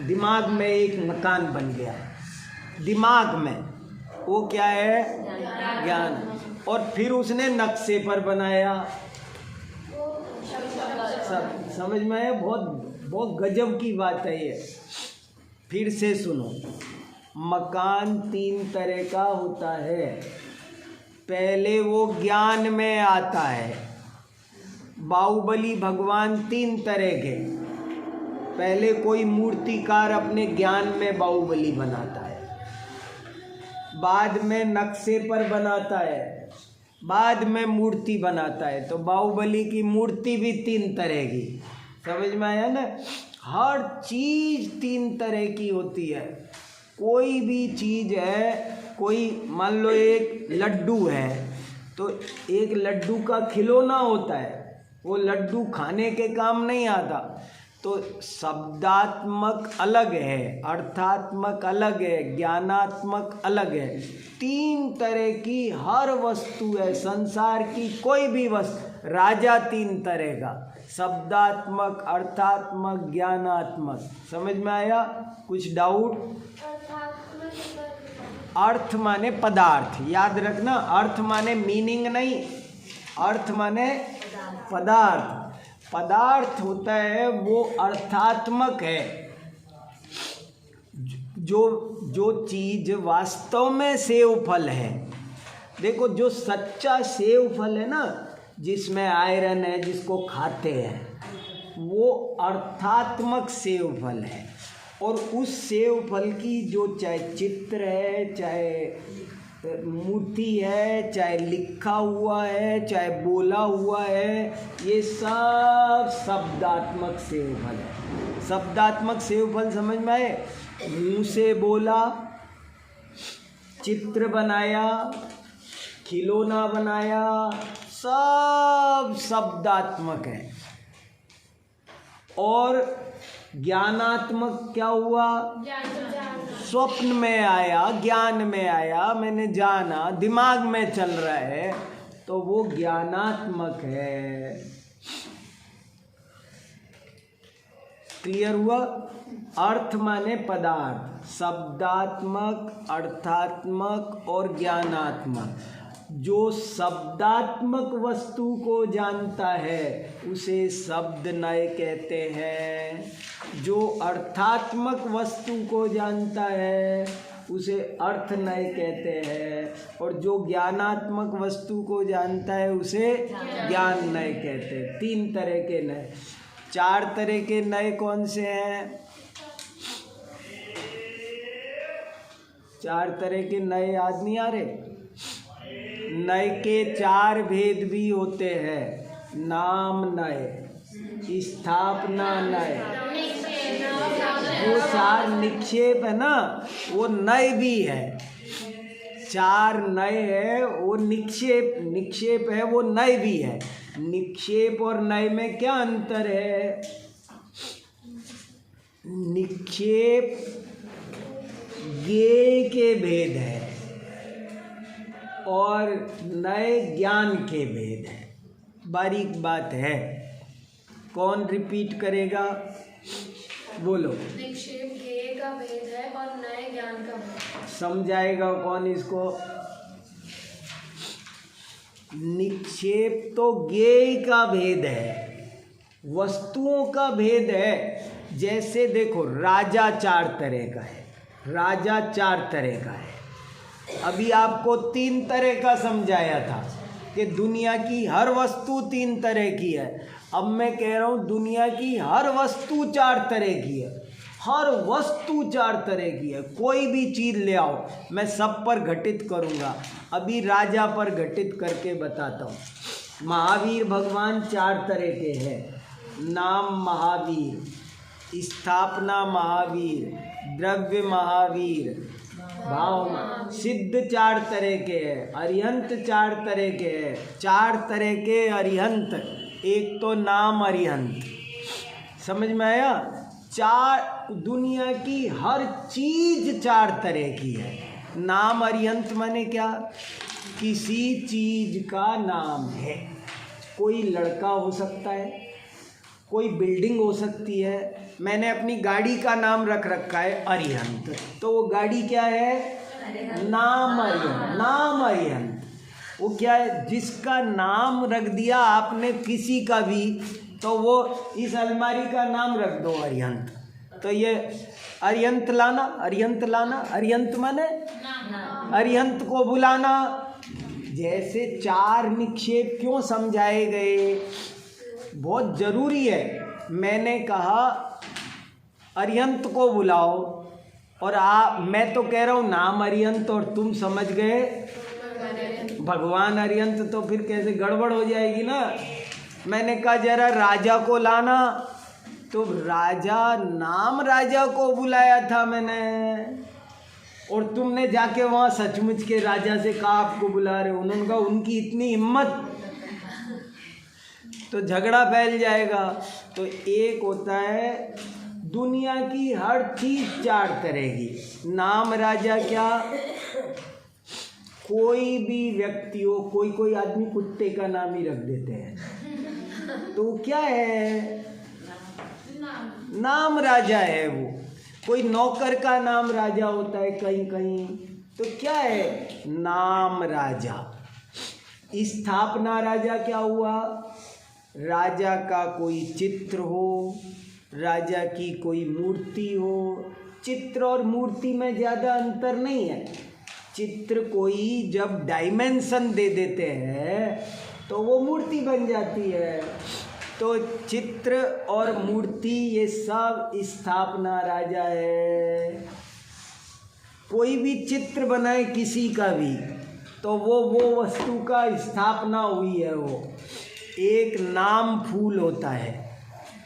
दिमाग में एक मकान बन गया, दिमाग में। वो क्या है? ज्ञान। और फिर उसने नक्शे पर बनाया। समझ में आया? बहुत गजब की बात है ये। फिर से सुनो, मकान 3 तरह का होता है। पहले वो ज्ञान में आता है। बाहुबली भगवान 3 तरह के। पहले कोई मूर्तिकार अपने ज्ञान में बाहुबली बनाता है, बाद में नक्शे पर बनाता है, बाद में मूर्ति बनाता है। तो बाहुबली की मूर्ति भी 3 तरह की। समझ में आया ना? हर चीज़ 3 तरह की होती है। कोई भी चीज़ है, कोई मान लो एक लड्डू है, तो एक लड्डू का खिलौना होता है, वो लड्डू खाने के काम नहीं आता। तो शब्दात्मक अलग है, अर्थात्मक अलग है, ज्ञानात्मक अलग है। 3 तरह की हर वस्तु है संसार की, कोई भी वस्तु। राजा 3 तरह का, शब्दात्मक, अर्थात्मक, ज्ञानात्मक। समझ में आया? कुछ डाउट? अर्थ माने पदार्थ, याद रखना। अर्थ माने मीनिंग नहीं, अर्थ माने पदार्थ। पदार्थ होता है वो अर्थात्मक है। जो चीज वास्तव में सेव फल है। देखो जो सच्चा सेव फल है ना, जिसमें आयरन है, जिसको खाते हैं, वो अर्थात्मक सेव फल है। और उस सेव फल की जो चाहे चित्र है, चाहे मूर्ति है, चाहे लिखा हुआ है, चाहे बोला हुआ है, ये सब शब्दात्मक सेव फल है। शब्दात्मक सेवफल समझ में आए? मुंह से बोला, चित्र बनाया, खिलौना बनाया, सब शब्दात्मक है। और ज्ञानात्मक क्या हुआ? स्वप्न में आया, ज्ञान में आया, मैंने जाना, दिमाग में चल रहा है, तो वो ज्ञानात्मक है। क्लियर हुआ? अर्थ माने पदार्थ, शब्दात्मक, अर्थात्मक और ज्ञानात्मक। जो शब्दात्मक वस्तु को जानता है उसे शब्द नय कहते हैं। जो अर्थात्मक वस्तु को जानता है उसे अर्थ नय कहते हैं। और जो ज्ञानात्मक वस्तु को जानता है उसे ज्ञान नय कहते हैं। 3 तरह के नय। 4 तरह के नय कौन से हैं? 4 तरह के नय याद नहीं आ रहे? नय के 4 भेद भी होते हैं। नाम नय, स्थापना नय, वो 4 निक्षेप है ना, वो नय भी है। 4 नय है, वो निक्षेप है, वो नय भी है। निक्षेप और नय में क्या अंतर है? निक्षेप ज्ञेय के भेद है और नए ज्ञान के भेद है। बारीक बात है। कौन रिपीट करेगा? बोलो। निक्षेप ज्ञेय का भेद है और नए ज्ञान का भेद। समझाएगा कौन इसको? निक्षेप तो ज्ञेय का भेद है, वस्तुओं का भेद है। जैसे देखो, राजा 4 तरह का है। राजा 4 तरह का है। अभी आपको 3 तरह का समझाया था कि दुनिया की हर वस्तु 3 तरह की है। अब मैं कह रहा हूँ दुनिया की हर वस्तु 4 तरह की है। हर वस्तु 4 तरह की है। कोई भी चीज़ ले आओ, मैं सब पर घटित करूँगा। अभी राजा पर घटित करके बताता हूँ। महावीर भगवान 4 तरह के हैं। नाम महावीर, स्थापना महावीर, द्रव्य महावीर, भाव। सिद्ध 4 तरह के हैं। अरिहंत 4 तरह के हैं। 4 तरह के अरिहंत। एक तो नाम अरिहंत, समझ में आया? 4 दुनिया की हर चीज 4 तरह की है। नाम अरिहंत माने क्या? किसी चीज का नाम है। कोई लड़का हो सकता है, कोई बिल्डिंग हो सकती है। मैंने अपनी गाड़ी का नाम रख रखा है अरिहंत, तो वो गाड़ी क्या है? नाम अरिहंत। नाम अरिहंत वो क्या है? जिसका नाम रख दिया आपने किसी का भी, तो वो इस अलमारी का नाम रख दो अरिहंत, तो ये अरिहंत लाना, अरिहंत लाना। अरिहंत माने अरिहंत को बुलाना। जैसे 4 निक्षेप क्यों समझाए गए, बहुत ज़रूरी है। मैंने कहा अरिहंत को बुलाओ, और मैं तो कह रहा हूँ नाम अरिहंत, और तुम समझ गए भगवान अरिहंत, तो फिर कैसे गड़बड़ हो जाएगी ना। मैंने कहा जरा राजा को लाना, तो राजा, नाम राजा को बुलाया था मैंने, और तुमने जाके वहाँ सचमुच के राजा से कहा आपको बुला रहे हो। उन्होंने कहा उनकी इतनी हिम्मत, तो झगड़ा फैल जाएगा। तो एक होता है दुनिया की हर चीज 4 तरह की। नाम राजा क्या? कोई भी व्यक्ति हो, कोई आदमी कुत्ते का नाम ही रख देते हैं, तो क्या है? नाम राजा है वो। कोई नौकर का नाम राजा होता है कहीं कहीं, तो क्या है? नाम राजा। स्थापना राजा क्या हुआ? राजा का कोई चित्र हो, राजा की कोई मूर्ति हो। चित्र और मूर्ति में ज़्यादा अंतर नहीं है। चित्र कोई जब डायमेंशन दे देते हैं तो वो मूर्ति बन जाती है। तो चित्र और मूर्ति ये सब स्थापना राजा है। कोई भी चित्र बनाए किसी का भी, तो वो वस्तु का स्थापना हुई है। वो एक नाम फूल होता है,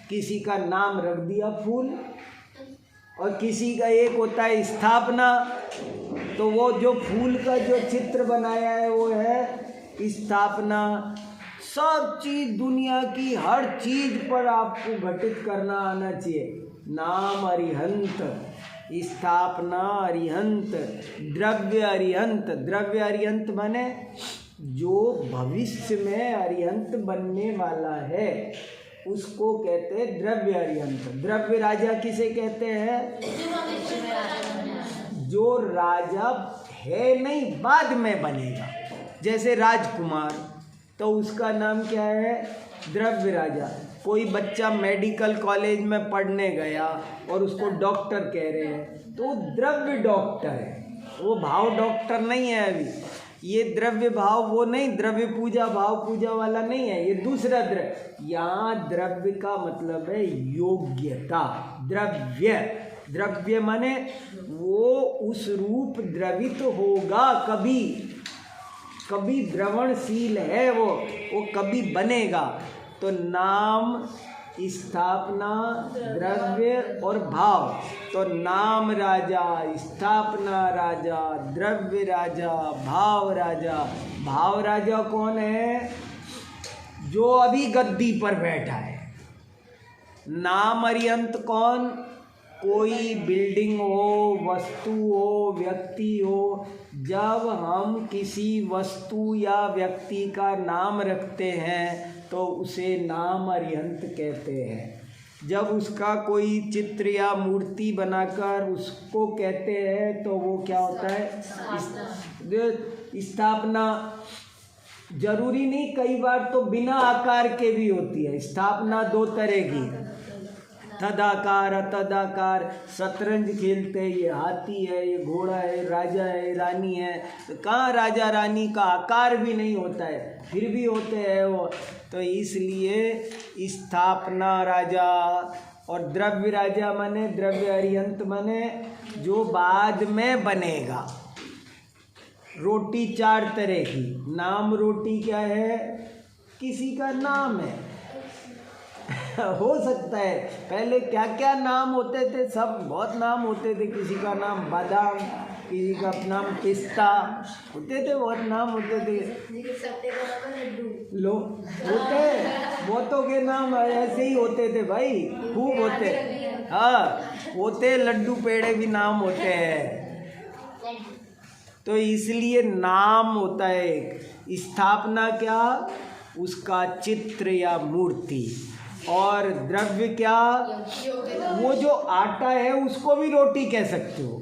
किसी का नाम रख दिया फूल, और किसी का एक होता है स्थापना, तो वो जो फूल का जो चित्र बनाया है वो है स्थापना। सब चीज दुनिया की हर चीज पर आपको घटित करना आना चाहिए। नाम अरिहंत, स्थापना अरिहंत, द्रव्य अरिहंत। द्रव्य अरिहंत माने जो भविष्य में अरिहंत बनने वाला है उसको कहते हैं द्रव्य अरिहंत। द्रव्य राजा किसे कहते हैं? जो राजा है नहीं, बाद में बनेगा। जैसे राजकुमार, तो उसका नाम क्या है? द्रव्य राजा। कोई बच्चा मेडिकल कॉलेज में पढ़ने गया और उसको डॉक्टर कह रहे हैं, तो द्रव्य डॉक्टर है, वो भाव डॉक्टर नहीं है। अभी ये द्रव्य भाव वो नहीं, द्रव्य पूजा भाव पूजा वाला नहीं है, ये दूसरा द्रव्य। यहाँ द्रव्य का मतलब है योग्यता। द्रव्य, द्रव्य माने वो उस रूप द्रवित होगा, कभी कभी द्रवणशील है वो कभी बनेगा। तो नाम, स्थापना, द्रव्य और भाव। तो नाम राजा, स्थापना राजा, द्रव्य राजा, भाव राजा। भाव राजा कौन है? जो अभी गद्दी पर बैठा है। नाम अरिहंत कौन? कोई बिल्डिंग हो, वस्तु हो, व्यक्ति हो। जब हम किसी वस्तु या व्यक्ति का नाम रखते हैं तो उसे नाम अरिहंत कहते हैं। जब उसका कोई चित्र या मूर्ति बनाकर उसको कहते हैं तो वो क्या होता है? स्थापना। जरूरी नहीं, कई बार तो बिना आकार के भी होती है स्थापना। दो तरह की, तदाकार तदाकार। शतरंज खेलते हैं, ये हाथी है, ये घोड़ा है, राजा है, रानी है। तो कहाँ राजा रानी का आकार भी नहीं होता है, फिर भी होते हैं वो। तो इसलिए स्थापना राजा और द्रव्य राजा माने, द्रव्य अरिहंत माने जो बाद में बनेगा। रोटी चार तरह की। नाम रोटी क्या है? किसी का नाम है हो सकता है। पहले क्या क्या नाम होते थे? सब बहुत नाम होते थे। किसी का नाम बादाम, किसी का नाम पिस्ता, होते थे, बहुत नाम होते थे। लो होते, बहुतों के नाम ऐसे ही होते थे भाई, खूब होते। हाँ होते, लड्डू पेड़े भी नाम होते हैं। तो इसलिए नाम होता है एक। स्थापना क्या? उसका चित्र या मूर्ति। और द्रव्य क्या? वो जो आटा है उसको भी रोटी कह सकते हो,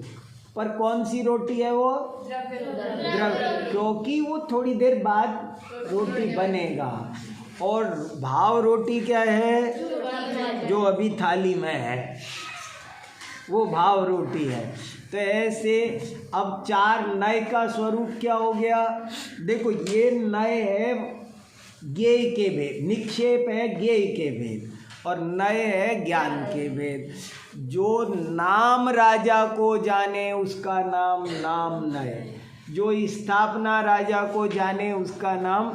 पर कौन सी रोटी है वो? द्रव्य, क्योंकि वो थोड़ी देर बाद रोटी बनेगा। और भाव रोटी क्या है? जो अभी थाली में है वो भाव रोटी है। तो ऐसे अब चार नय का स्वरूप क्या हो गया? देखो ये नय है ज्ञेय के भेद, निक्षेप है ज्ञेय के भेद, और नय है ज्ञान के भेद। जो नाम राजा को जाने उसका नाम नाम नय, जो स्थापना राजा को जाने उसका नाम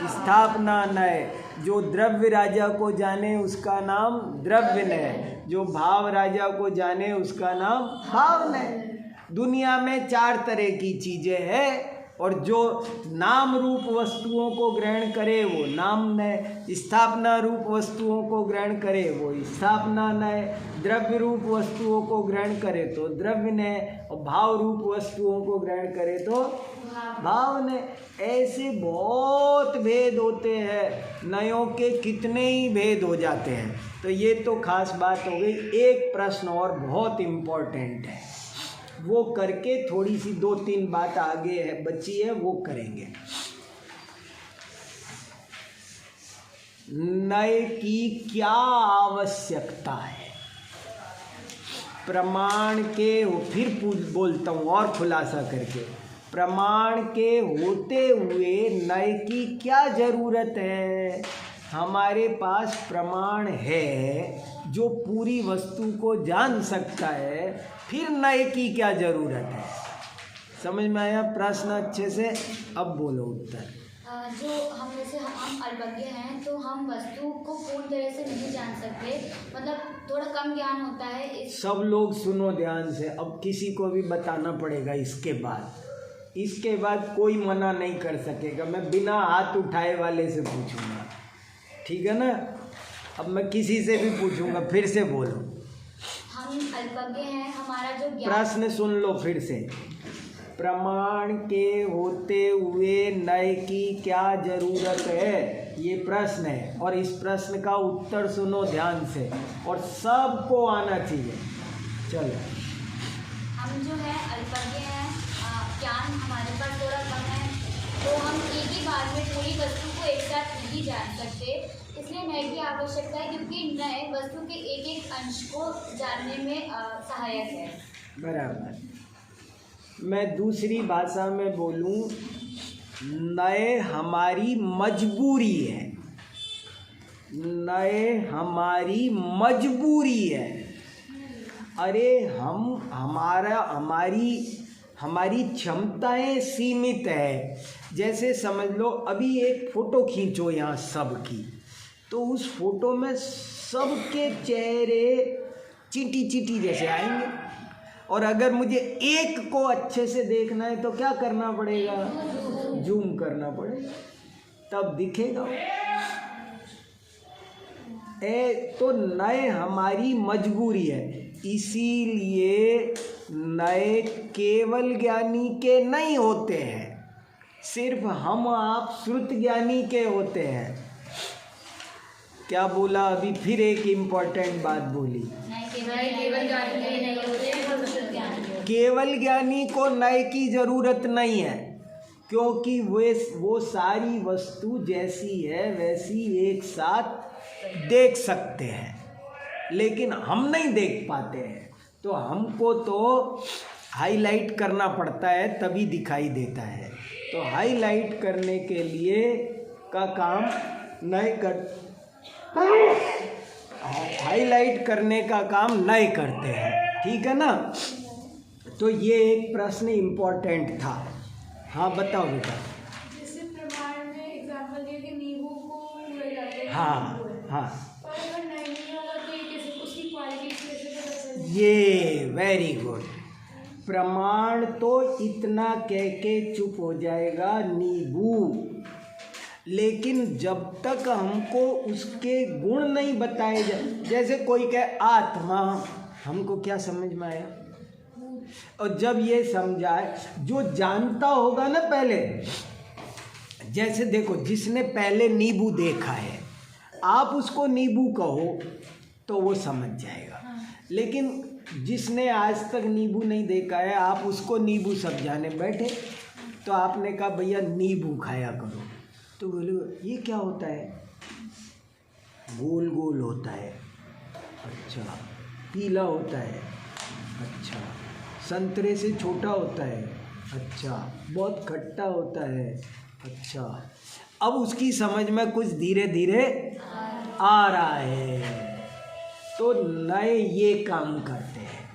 स्थापना नय, जो द्रव्य राजा को जाने उसका नाम द्रव्य नय, जो भाव राजा को जाने उसका नाम भाव नय। दुनिया में चार तरह की चीज़ें हैं, और जो नाम रूप वस्तुओं को ग्रहण करे वो नाम नय, स्थापना रूप वस्तुओं को ग्रहण करे वो स्थापना नय, द्रव्य रूप वस्तुओं को ग्रहण करे तो द्रव्य नय, और भाव रूप वस्तुओं को ग्रहण करे तो भाव नय। ऐसे बहुत भेद होते हैं, नयों के कितने ही भेद हो जाते हैं। तो ये तो खास बात हो गई। एक प्रश्न और बहुत इम्पोर्टेंट है, वो करके थोड़ी सी दो तीन बात आगे है बची है वो करेंगे। नय की क्या आवश्यकता है? प्रमाण के, फिर बोलता हूँ और खुलासा करके, प्रमाण के होते हुए नय की क्या जरूरत है? हमारे पास प्रमाण है जो पूरी वस्तु को जान सकता है, फिर नए की क्या जरूरत है? समझ में आया प्रश्न अच्छे से? अब बोलो उत्तर। जो हम जैसे हम अल्पज्ञ हैं तो हम वस्तु को पूर्ण तरह से नहीं जान सकते, मतलब थोड़ा कम ज्ञान होता है इस। सब लोग सुनो ध्यान से, अब किसी को भी बताना पड़ेगा इसके बाद कोई मना नहीं कर सकेगा। मैं बिना हाथ उठाए वाले से पूछूंगा, ठीक है ना? अब मैं किसी से भी पूछूंगा, फिर से बोलो। हम अल्पज्ञ हैं, हमारा जो ज्ञान। प्रश्न सुन लो फिर से। प्रमाण के होते हुए नए की क्या जरूरत है, ये प्रश्न है। और इस प्रश्न का उत्तर सुनो ध्यान से, और सबको आना चाहिए। चलो, हम जो है अल्पज्ञ हैं, ज्ञान हमारे पास थोड़ा कम है, तो हम एक ही बार में पूरी वस्तु को एक साथ नहीं जान सकते। इसलिए नए की आवश्यकता है, क्योंकि नए वस्तु के एक एक अंश को जानने में सहायक है। बराबर। मैं दूसरी भाषा में बोलूं, नए हमारी मजबूरी है, नए हमारी मजबूरी है। अरे हमारी क्षमताएं सीमित है। जैसे समझ लो, अभी एक फ़ोटो खींचो यहाँ सबकी, तो उस फोटो में सबके चेहरे चींटी चींटी जैसे आएंगे। और अगर मुझे एक को अच्छे से देखना है तो क्या करना पड़ेगा? जूम करना पड़ेगा, तब दिखेगा। तो नए हमारी मजबूरी है, इसीलिए नए केवल ज्ञानी के नहीं होते हैं, सिर्फ हम आप श्रुत ज्ञानी के होते हैं। क्या बोला अभी? फिर एक इम्पोर्टेंट बात बोली। केवल ज्ञानी को नए की जरूरत नहीं है, क्योंकि वो सारी वस्तु जैसी है वैसी एक साथ देख सकते हैं, लेकिन हम नहीं देख पाते हैं। तो हमको तो हाईलाइट करना पड़ता है, तभी दिखाई देता है। तो हाईलाइट करने के लिए का काम नए हाईलाइट करने का काम नए करते हैं, ठीक है ना? तो ये एक प्रश्न इम्पोर्टेंट था। हाँ बताओ बेटा। जैसे प्रमाण में एग्जांपल दिया कि नींबू को पूरा जाते हैं। हाँ। और अगर नहीं होगा तो ये कैसे, उसकी क्वालिटी कैसे पता चलेगी? ये वेरी गुड। प्रमाण तो इतना कह के चुप हो जाएगा, नींबू, लेकिन जब तक हमको उसके गुण नहीं बताए जाए, जैसे कोई कहे आत्मा, हमको क्या समझ में आया? और जब ये समझाए, जो जानता होगा ना पहले, जैसे देखो, जिसने पहले नींबू देखा है, आप उसको नींबू कहो तो वो समझ जाएगा। लेकिन जिसने आज तक नींबू नहीं देखा है, आप उसको नींबू समझाने बैठे, तो आपने कहा भैया नींबू खाया करो, तो बोले ये क्या होता है? गोल गोल होता है। अच्छा। पीला होता है। अच्छा। संतरे से छोटा होता है। अच्छा। बहुत खट्टा होता है। अच्छा। अब उसकी समझ में कुछ धीरे धीरे आ रहा है। तो नए ये काम करते हैं।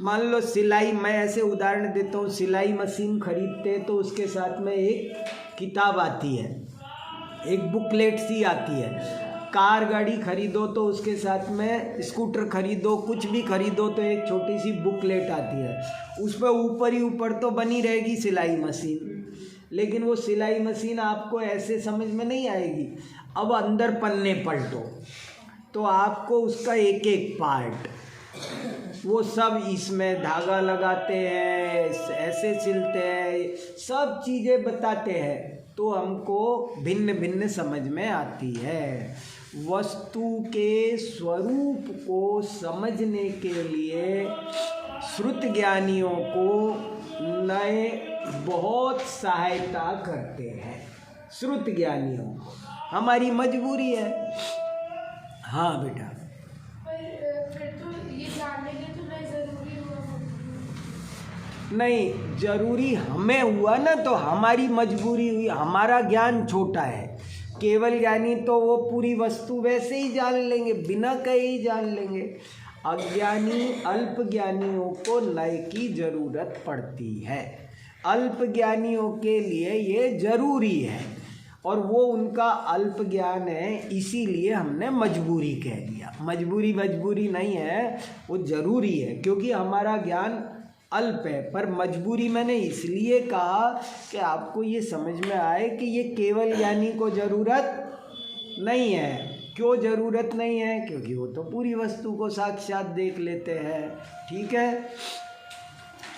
मान लो सिलाई, मैं ऐसे उदाहरण देता हूँ, सिलाई मशीन खरीदते हैं तो उसके साथ में एक किताब आती है, एक बुकलेट सी आती है। कार गाड़ी खरीदो तो उसके साथ में, स्कूटर खरीदो, कुछ भी खरीदो तो एक छोटी सी बुकलेट आती है। उस पर ऊपर ही ऊपर तो बनी रहेगी सिलाई मशीन, लेकिन वो सिलाई मशीन आपको ऐसे समझ में नहीं आएगी। अब अंदर पन्ने पलटो तो आपको उसका एक एक पार्ट, वो सब, इसमें धागा लगाते हैं, ऐसे सिलते हैं, सब चीज़ें बताते हैं, तो हमको भिन्न भिन्न समझ में आती है। वस्तु के स्वरूप को समझने के लिए श्रुत ज्ञानियों को नए बहुत सहायता करते हैं। श्रुत ज्ञानियों को हमारी मजबूरी है। हाँ बेटा। फिर तो ये जानने के लिए तो नहीं ज़रूरी हुआ। नहीं, जरूरी हमें हुआ ना, तो हमारी मजबूरी हुई। हमारा ज्ञान छोटा है। केवल ज्ञानी तो वो पूरी वस्तु वैसे ही जान लेंगे, बिना कहे ही जान लेंगे। अज्ञानी, अल्प ज्ञानियों को नए की जरूरत पड़ती है। अल्पज्ञानियों के लिए ये जरूरी है, और वो उनका अल्प ज्ञान है, इसीलिए हमने मजबूरी कह दिया। मजबूरी नहीं है, वो जरूरी है, क्योंकि हमारा ज्ञान अल्प है। पर मजबूरी मैंने इसलिए कहा कि आपको ये समझ में आए कि ये केवल ज्ञानी को ज़रूरत नहीं है। क्यों ज़रूरत नहीं है? क्योंकि वो तो पूरी वस्तु को साक्षात देख लेते हैं। ठीक है,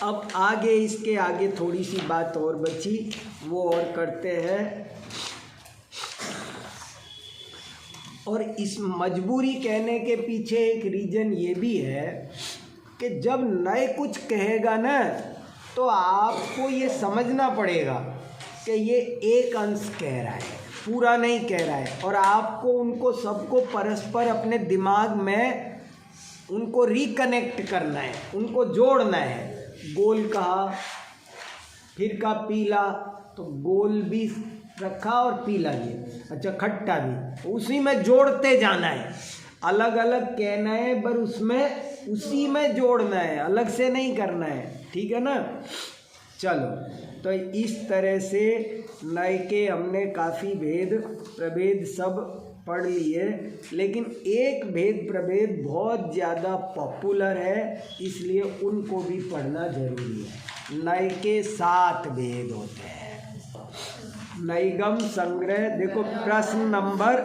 अब आगे इसके आगे थोड़ी सी बात और बची, वो और करते हैं। और इस मजबूरी कहने के पीछे एक रीज़न ये भी है कि जब नए कुछ कहेगा ना, तो आपको ये समझना पड़ेगा कि ये एक अंश कह रहा है, पूरा नहीं कह रहा है, और आपको उनको सबको परस्पर अपने दिमाग में उनको रिकनेक्ट करना है, उनको जोड़ना है। गोल कहा, फिर कहा पीला, तो गोल भी रखा और पीला भी, अच्छा खट्टा भी, उसी में जोड़ते जाना है। अलग अलग कहना है पर उसमें उसी में जोड़ना है, अलग से नहीं करना है। ठीक है ना? चलो, तो इस तरह से नए के हमने काफ़ी भेद प्रभेद सब पढ़ लिए, लेकिन एक भेद प्रभेद बहुत ज़्यादा पॉपुलर है, इसलिए उनको भी पढ़ना जरूरी है। नए के 7 भेद होते हैं। नैगम संग्रह, देखो प्रश्न नंबर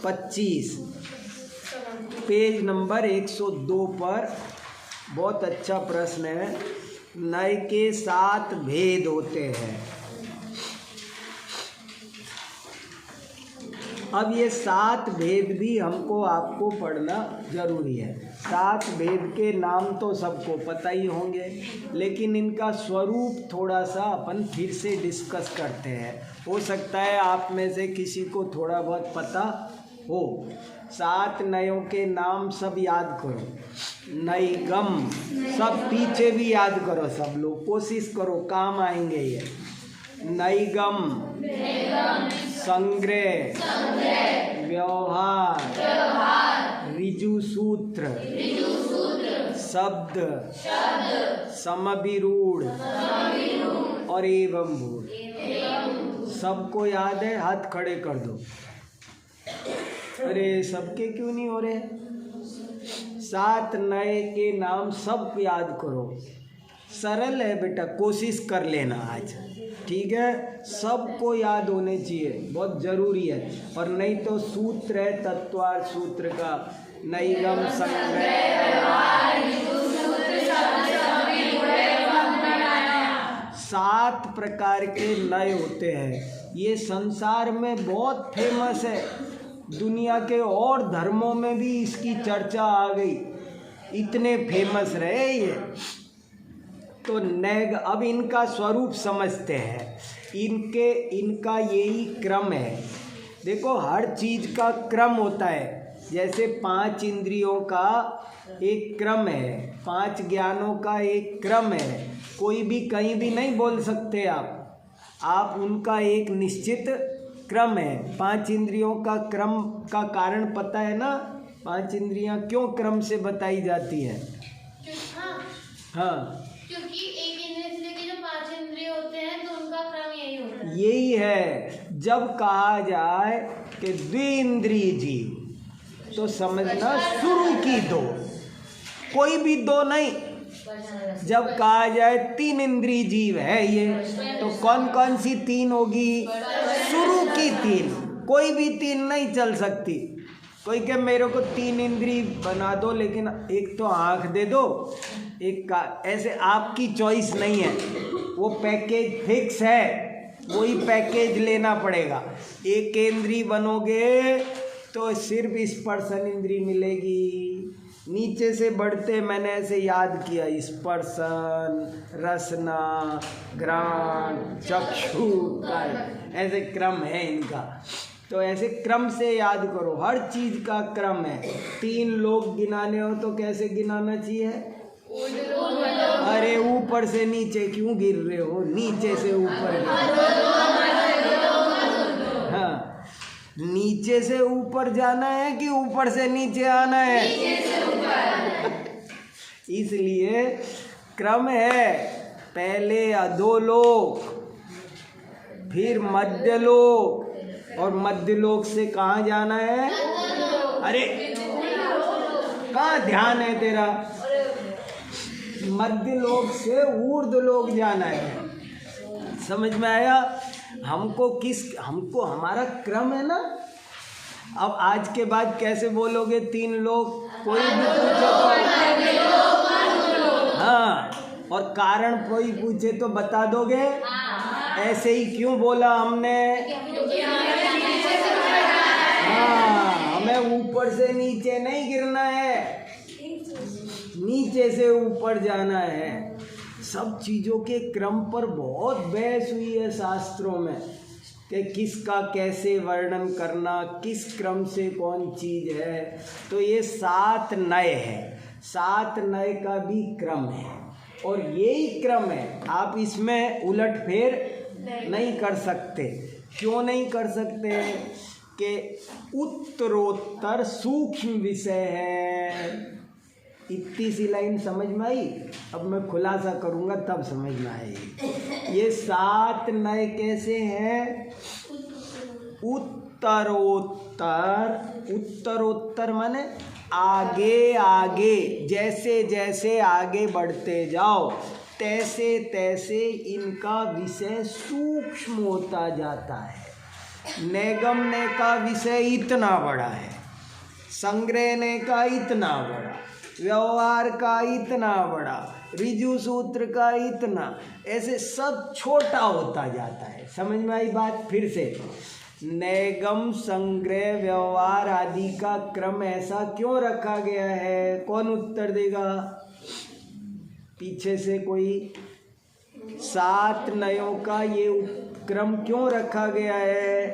25 पेज नंबर 102 पर बहुत अच्छा प्रश्न है। नए के 7 भेद होते हैं। अब ये 7 भेद भी हमको आपको पढ़ना जरूरी है। 7 भेद के नाम तो सबको पता ही होंगे, लेकिन इनका स्वरूप थोड़ा सा अपन फिर से डिस्कस करते हैं। हो सकता है आप में से किसी को थोड़ा बहुत पता हो। 7 नयों के नाम सब याद करो। नैगम, सब पीछे भी याद करो, सब लोग कोशिश करो, काम आएंगे ये। नैगम, संग्रह, व्यवहार, ऋजु सूत्र, शब्द, समभिरूढ़ और एवं भूत। सबको याद है? हाथ खड़े कर दो। अरे सबके क्यों नहीं हो रहे? 7 नए के नाम सब याद करो। सरल है बेटा, कोशिश कर लेना आज। ठीक है, सबको याद होने चाहिए, बहुत ज़रूरी है। और नहीं तो सूत्र है तत्वार्थ सूत्र का, नैगम संग्रह 7 प्रकार के नए होते हैं। ये संसार में बहुत फेमस है, दुनिया के और धर्मों में भी इसकी चर्चा आ गई, इतने फेमस रहे ये। तो नैग, अब इनका स्वरूप समझते हैं। इनका यही क्रम है। देखो, हर चीज़ का क्रम होता है। जैसे 5 इंद्रियों का एक क्रम है, 5 ज्ञानों का एक क्रम है। कोई भी कहीं भी नहीं बोल सकते आप उनका एक निश्चित क्रम है। 5 इंद्रियों का क्रम का कारण पता है ना? 5 इंद्रियां क्यों क्रम से बताई जाती है? हाँ, क्योंकि एक इंद्रिय से लेके जो 5 इंद्रिय होते हैं तो उनका क्रम यही होता है। यही है। जब कहा जाए कि द्विइंद्रिय जीव, तो समझना शुरू की 2, कोई भी 2 नहीं। जब कहा जाए 3 इंद्रिय जीव है ये, तो कौन कौन सी 3 होगी? शुरू की 3, कोई भी 3 नहीं चल सकती। कोई कहे मेरे को 3 इंद्रिय बना दो, लेकिन एक तो आँख दे दो, एक का, ऐसे आपकी चॉइस नहीं है। वो पैकेज फिक्स है, वही पैकेज लेना पड़ेगा। एक इंद्रिय बनोगे तो सिर्फ स्पर्शन इंद्रिय मिलेगी। नीचे से बढ़ते मैंने ऐसे याद किया, स्पर्शन, रसना, घ्राण, चक्षु, ऐसे क्रम है इनका। तो ऐसे क्रम से याद करो, हर चीज़ का क्रम है। 3 लोग गिनाने हो तो कैसे गिनाना चाहिए? अरे ऊपर से नीचे क्यों गिर रहे हो? नीचे से ऊपर। हाँ, नीचे से ऊपर जाना है कि ऊपर से नीचे आना है? नीचे से ऊपर। इसलिए क्रम है। पहले अधोलोक, फिर मध्यलोक, और मध्यलोक से कहाँ जाना है? अरे कहाँ ध्यान है तेरा? मध्यलोक से ऊर्ध्वलोक जाना है। समझ में आया? हमको हमारा क्रम है ना। अब आज के बाद कैसे बोलोगे 3 लोग? कोई भी पूछे तो हाँ, और कारण कोई पूछे तो बता दोगे? ऐसे ही क्यों बोला हमने? हाँ, हमें ऊपर से नीचे नहीं गिरना है, नीचे से ऊपर जाना है। सब चीज़ों के क्रम पर बहुत बहस हुई है शास्त्रों में कि किसका कैसे वर्णन करना, किस क्रम से कौन चीज़ है। तो ये 7 नय है, 7 नय का भी क्रम है, और यही क्रम है। आप इसमें उलट फेर नहीं कर सकते। क्यों नहीं कर सकते? कि उत्तरोत्तर सूक्ष्म विषय है। इतनी सी लाइन समझ में आई? अब मैं खुलासा करूँगा तब समझ में आएगी। ये 7 नय कैसे हैं? उत्तरोत्तर, उत्तरोत्तर माने आगे आगे, जैसे जैसे आगे बढ़ते जाओ तैसे तैसे इनका विषय सूक्ष्म होता जाता है। नैगम्य का विषय इतना बड़ा है, संग्रहणे का इतना बड़ा, व्यवहार का इतना बड़ा, ऋजु सूत्र का इतना, ऐसे सब छोटा होता जाता है। समझ में आई बात? फिर से, नैगम, संग्रह, व्यवहार आदि का क्रम ऐसा क्यों रखा गया है? कौन उत्तर देगा? पीछे से कोई। 7 नयों का ये क्रम क्यों रखा गया है?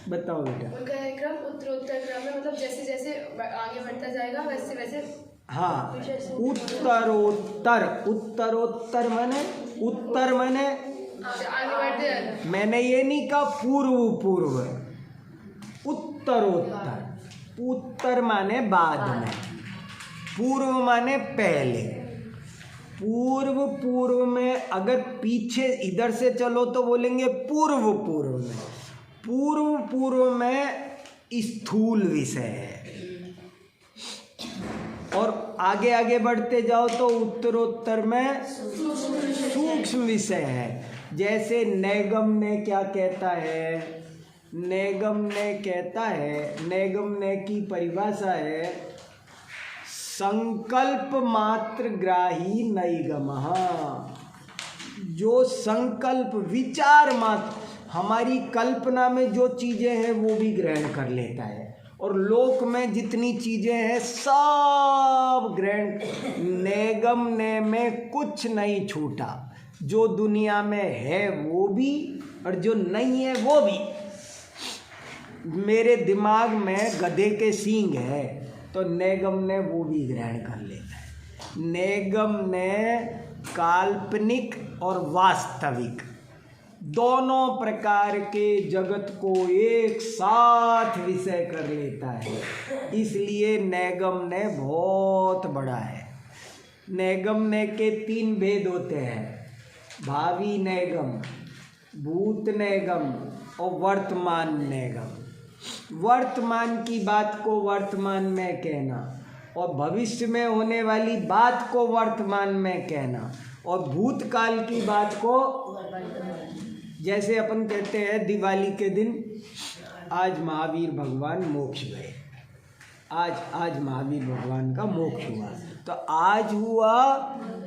बताओ बेटा। उनका है क्रम उत्तरोत्तर क्रम है, मतलब जैसे जैसे आगे बढ़ता जाएगा वैसे वैसे। हाँ, उत्तरोत्तर, उत्तरोत्तर माने, उत्तर माने आगे बढ़ते। मैंने ये नहीं कहा पूर्व पूर्व, उत्तरोत्तर। उत्तर माने बाद में, पूर्व माने पहले। पूर्व पूर्व में अगर पीछे इधर से चलो तो बोलेंगे पूर्व पूर्व में। पूर्व पूर्व में स्थूल विषय है, और आगे आगे बढ़ते जाओ तो उत्तरोत्तर में सूक्ष्म विषय है। जैसे नैगम्य क्या कहता है? नैगम्य कहता है, नैगम्य की परिभाषा है संकल्प मात्र ग्राही नैगमः। जो संकल्प, विचार मात्र, हमारी कल्पना में जो चीज़ें हैं वो भी ग्रहण कर लेता है, और लोक में जितनी चीज़ें हैं सब ग्रहण। नैगम्य में कुछ नहीं छूटा, जो दुनिया में है वो भी और जो नहीं है वो भी। मेरे दिमाग में गधे के सींग है तो नैगम्य वो भी ग्रहण कर लेता है। नैगम्य काल्पनिक और वास्तविक दोनों प्रकार के जगत को एक साथ विषय कर लेता है, इसलिए नैगम्य बहुत बड़ा है। नैगम्य के 3 भेद होते हैं, भावी नैगम, भूत नैगम और वर्तमान नैगम। वर्तमान की बात को वर्तमान में कहना, और भविष्य में होने वाली बात को वर्तमान में कहना, और भूतकाल की बात को, जैसे अपन कहते हैं दिवाली के दिन आज महावीर भगवान मोक्ष गए, आज महावीर भगवान का मोक्ष हुआ। तो आज हुआ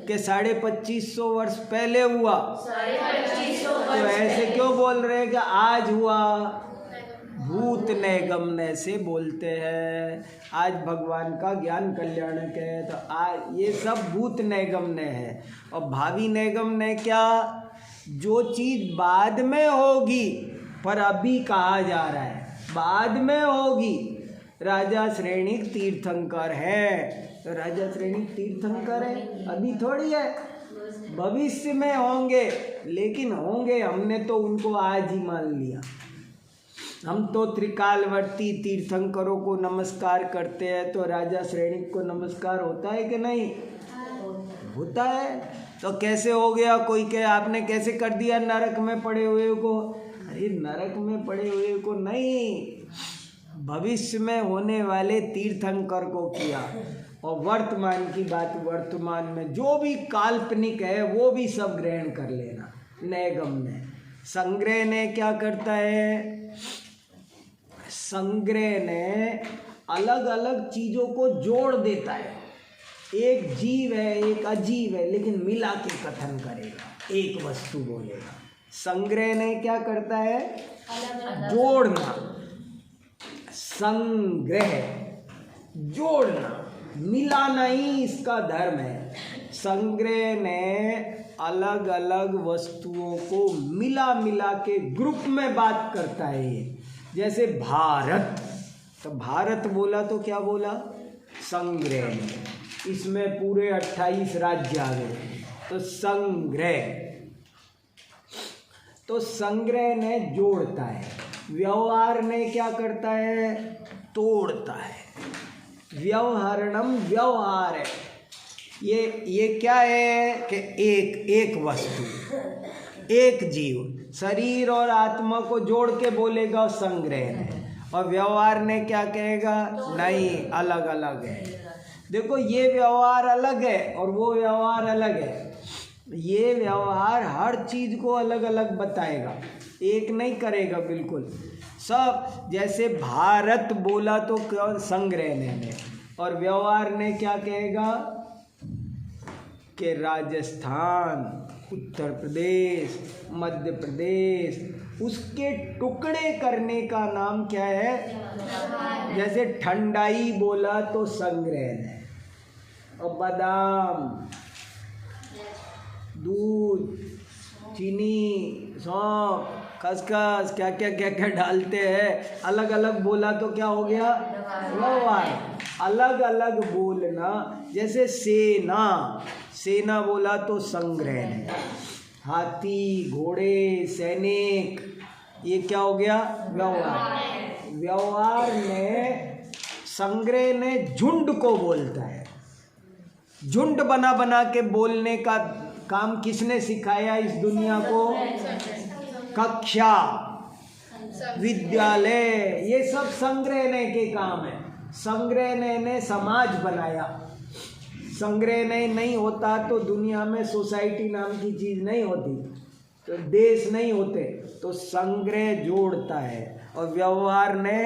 कि 2550 वर्ष पहले हुआ? 2550। तो ऐसे क्यों बोल रहे हैं कि आज हुआ? भूत नैगम्य से बोलते हैं। आज भगवान का ज्ञान कल्याणक है, तो आज ये सब भूत नैगम्य है। और भावी नैगम्य क्या? जो चीज़ बाद में होगी पर अभी कहा जा रहा है बाद में होगी। राजा श्रेणिक तीर्थंकर है, तो राजा श्रेणिक तीर्थंकर है, अभी थोड़ी है, भविष्य में होंगे, लेकिन होंगे। हमने तो उनको आज ही मान लिया। हम तो त्रिकालवर्ती तीर्थंकरों को नमस्कार करते हैं, तो राजा श्रेणिक को नमस्कार होता है कि नहीं? होता है। तो कैसे हो गया? कोई कहे आपने कैसे कर दिया नरक में पड़े हुए को? अरे नरक में पड़े हुए को नहीं, भविष्य में होने वाले तीर्थंकर को किया। और वर्तमान की बात, वर्तमान में जो भी काल्पनिक है वो भी सब ग्रहण कर लेना। नैगम ने, संग्रह ने क्या करता है? संग्रह ने अलग अलग चीजों को जोड़ देता है। एक जीव है, एक अजीव है, लेकिन मिला के कथन करेगा, एक वस्तु बोलेगा। संग्रह ने क्या करता है? जोड़ना। संग्रह जोड़ना, मिलाना ही इसका धर्म है। संग्रह ने अलग अलग वस्तुओं को मिला मिला के ग्रुप में बात करता है ये। जैसे भारत, तो भारत बोला तो क्या बोला? संग्रह ने। इसमें पूरे 28 राज्य आ गए, तो संग्रह। तो संग्रह ने जोड़ता है, व्यवहार ने क्या करता है? तोड़ता है। व्यवहारणम व्यवहार है। ये क्या है कि एक वस्तु, एक जीव, शरीर और आत्मा को जोड़ के बोलेगा संग्रह ने। और व्यवहार ने क्या कहेगा? नहीं, अलग अलग है। देखो ये व्यवहार अलग है और वो व्यवहार अलग है। ये व्यवहार हर चीज को अलग अलग बताएगा, एक नहीं करेगा बिल्कुल सब। जैसे भारत बोला तो क्या? संग्रह ने। और व्यवहार ने क्या कहेगा कि राजस्थान, उत्तर प्रदेश, मध्य प्रदेश, उसके टुकड़े करने का नाम क्या है? जैसे ठंडाई बोला तो संग्रह ने। और बादाम, दूध, चीनी, सौंफ, खसखस, क्या क्या डालते हैं, अलग अलग बोला तो क्या हो गया? व्यवहार। अलग अलग बोलना। जैसे सेना, सेना बोला तो संग्रह ने। हाथी, घोड़े, सैनिक, ये क्या हो गया? व्यवहार। व्यवहार ने, संग्रह ने झुंड को बोलता है। झुंड बना बना के बोलने का काम किसने सिखाया इस दुनिया को? कक्षा, विद्यालय, ये सब संग्रहने के काम है। संग्रहने ने समाज बनाया। संग्रहने नहीं होता तो दुनिया में सोसाइटी नाम की चीज नहीं होती, तो देश नहीं होते। तो संग्रह जोड़ता है और व्यवहार ने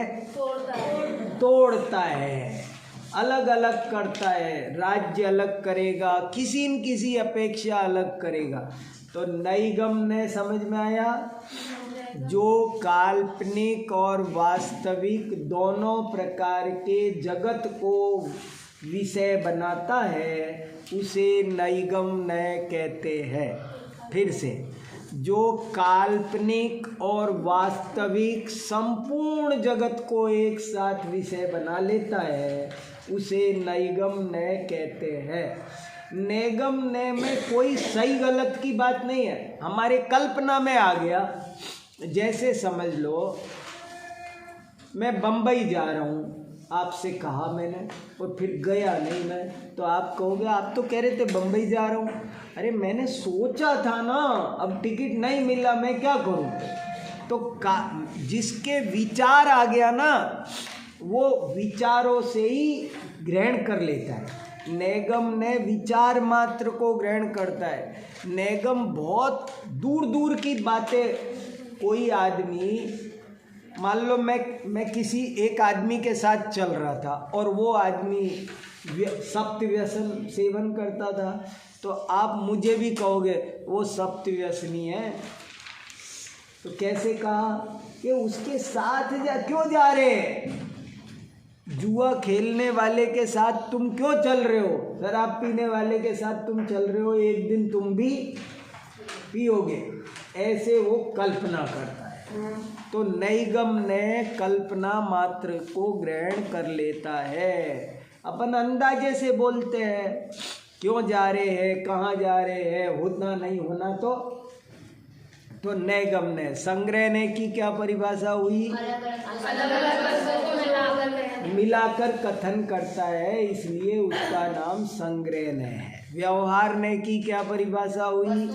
तोड़ता है, अलग अलग करता है। राज्य अलग करेगा, किसी न किसी अपेक्षा अलग करेगा। तो नैगम ने समझ में आया? जो काल्पनिक और वास्तविक दोनों प्रकार के जगत को विषय बनाता है उसे नैगम नय कहते हैं। फिर से, जो काल्पनिक और वास्तविक संपूर्ण जगत को एक साथ विषय बना लेता है उसे नैगम नय कहते हैं। नैगम नय में कोई सही गलत की बात नहीं है, हमारे कल्पना में आ गया। जैसे समझ लो मैं बम्बई जा रहा हूँ, आपसे कहा मैंने और फिर गया नहीं मैं, तो आप कहोगे आप तो कह रहे थे बम्बई जा रहा हूँ। अरे मैंने सोचा था ना, अब टिकट नहीं मिला, मैं क्या करूँ? तो जिसके विचार आ गया ना वो विचारों से ही ग्रहण कर लेता है। नैगम ने विचार मात्र को ग्रहण करता है। नैगम बहुत दूर दूर की बातें, कोई आदमी, मान लो मैं किसी एक आदमी के साथ चल रहा था और वो आदमी सप्त व्यसन सेवन करता था, तो आप मुझे भी कहोगे वो सप्त व्यसनी है। तो कैसे कहा कि उसके साथ क्यों जा रहे? जुआ खेलने वाले के साथ तुम क्यों चल रहे हो? शराब पीने वाले के साथ तुम चल रहे हो, एक दिन तुम भी पियोगे। ऐसे वो कल्पना करता है। तो नैगम ने कल्पना मात्र को ग्रहण कर लेता है। अपन अंदाजे से बोलते हैं, क्यों जा रहे हैं, कहाँ जा रहे हैं, होना नहीं होना। तो नैगम ने, संग्रह ने की क्या परिभाषा हुई? मिलाकर कथन करता है, इसलिए उसका नाम संग्रह है। व्यवहार ने की क्या परिभाषा हुई?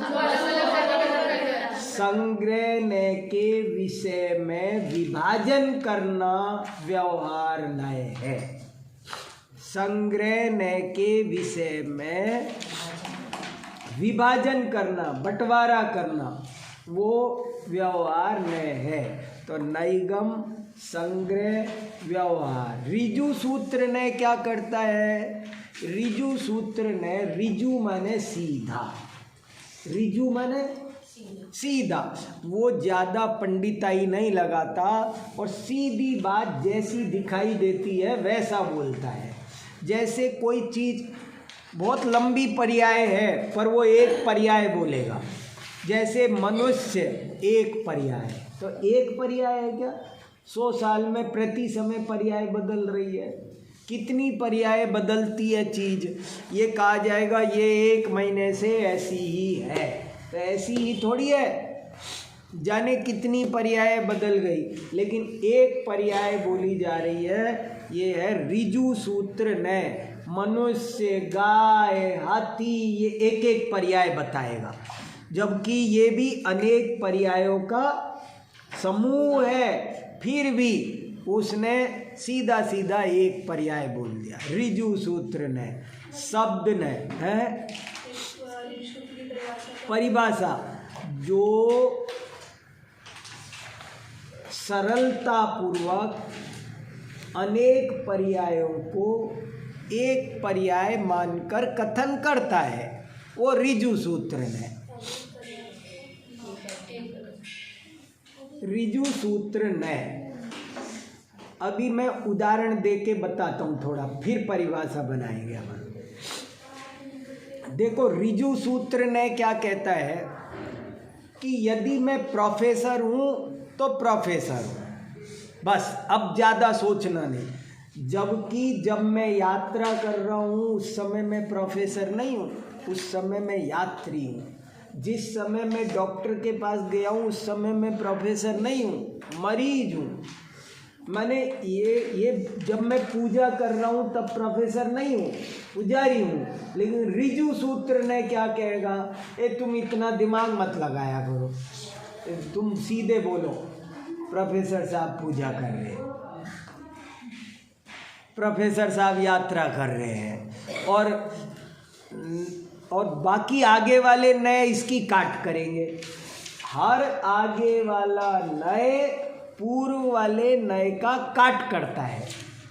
संग्रह ने के विषय में विभाजन करना व्यवहार नय है। संग्रह ने के विषय में विभाजन करना, बंटवारा करना, वो व्यवहार नय है। तो नैगम, संग्रह, व्यवहार। ऋजु सूत्र ने क्या करता है? ऋजु सूत्र ने, ऋजु माने सीधा, ऋजु माने सीधा, वो ज़्यादा पंडिताई नहीं लगाता और सीधी बात जैसी दिखाई देती है वैसा बोलता है। जैसे कोई चीज़ बहुत लंबी पर्याय है पर वो एक पर्याय बोलेगा। जैसे मनुष्य एक पर्याय, तो एक पर्याय है क्या? 100 साल में प्रति समय पर्याय बदल रही है। कितनी पर्याय बदलती है चीज़, ये कहा जाएगा ये 1 महीने से ऐसी ही है, तो ऐसी ही थोड़ी है, जाने कितनी पर्याय बदल गई, लेकिन एक पर्याय बोली जा रही है। ये है ऋजु सूत्र ने। मनुष्य, गाय, हाथी, ये एक एक पर्याय बताएगा, जबकि ये भी अनेक पर्यायों का समूह है, फिर भी उसने सीधा सीधा एक पर्याय बोल दिया। ऋजु सूत्र ने, शब्द ने है परिभाषा, जो सरलता पूर्वक अनेक पर्यायों को एक पर्याय मानकर कथन करता है, वो ऋजु सूत्र ने। ऋजु सूत्र ने, अभी मैं उदाहरण देके बताता हूँ थोड़ा, फिर परिभाषा बनाएंगे हम। देखो ऋजु सूत्र ने क्या कहता है कि यदि मैं प्रोफेसर हूँ तो प्रोफेसर हूँ, बस, अब ज़्यादा सोचना नहीं। जबकि जब मैं यात्रा कर रहा हूँ उस समय मैं प्रोफेसर नहीं हूँ, उस समय मैं यात्री हूँ। जिस समय मैं डॉक्टर के पास गया हूँ उस समय मैं प्रोफेसर नहीं हूँ, मरीज हूँ। मैंने ये जब मैं पूजा कर रहा हूँ तब प्रोफेसर नहीं हूँ, पुजारी हूँ। लेकिन ऋजु सूत्र ने क्या कहेगा? तुम इतना दिमाग मत लगाया करो, तुम सीधे बोलो प्रोफेसर साहब पूजा कर रहे हैं, प्रोफेसर साहब यात्रा कर रहे हैं, और बाकी आगे वाले नए इसकी काट करेंगे। हर आगे वाला नए पूर्व वाले नए का काट करता है।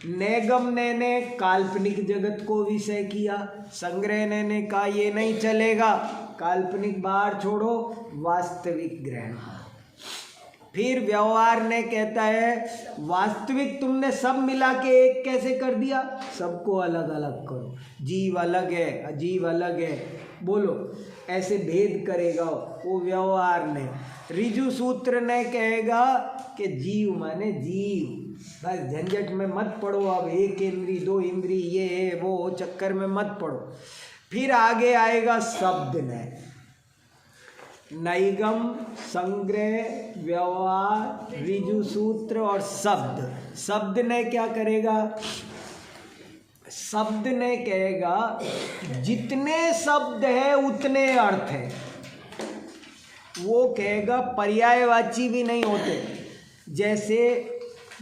नैगम ने काल्पनिक जगत को विषय किया, संग्रह ने कहा ये नहीं चलेगा, काल्पनिक बाहर छोड़ो, वास्तविक ग्रहण। फिर व्यवहार ने कहता है वास्तविक तुमने सब मिला के एक कैसे कर दिया, सबको अलग अलग करो, जीव अलग है, अजीव अलग है, बोलो ऐसे भेद करेगा वो व्यवहार ने। ऋजु सूत्र ने कहेगा कि जीव माने जीव, बस झंझट में मत पड़ो, अब 1 इंद्री 2 इंद्री ये है वो चक्कर में मत पड़ो। फिर आगे आएगा शब्द ने, नैगम, संग्रह, व्यवहार, ऋजु सूत्र और शब्द। शब्द ने क्या करेगा? शब्द ने कहेगा जितने शब्द है उतने अर्थ है। वो कहेगा पर्यायवाची भी नहीं होते। जैसे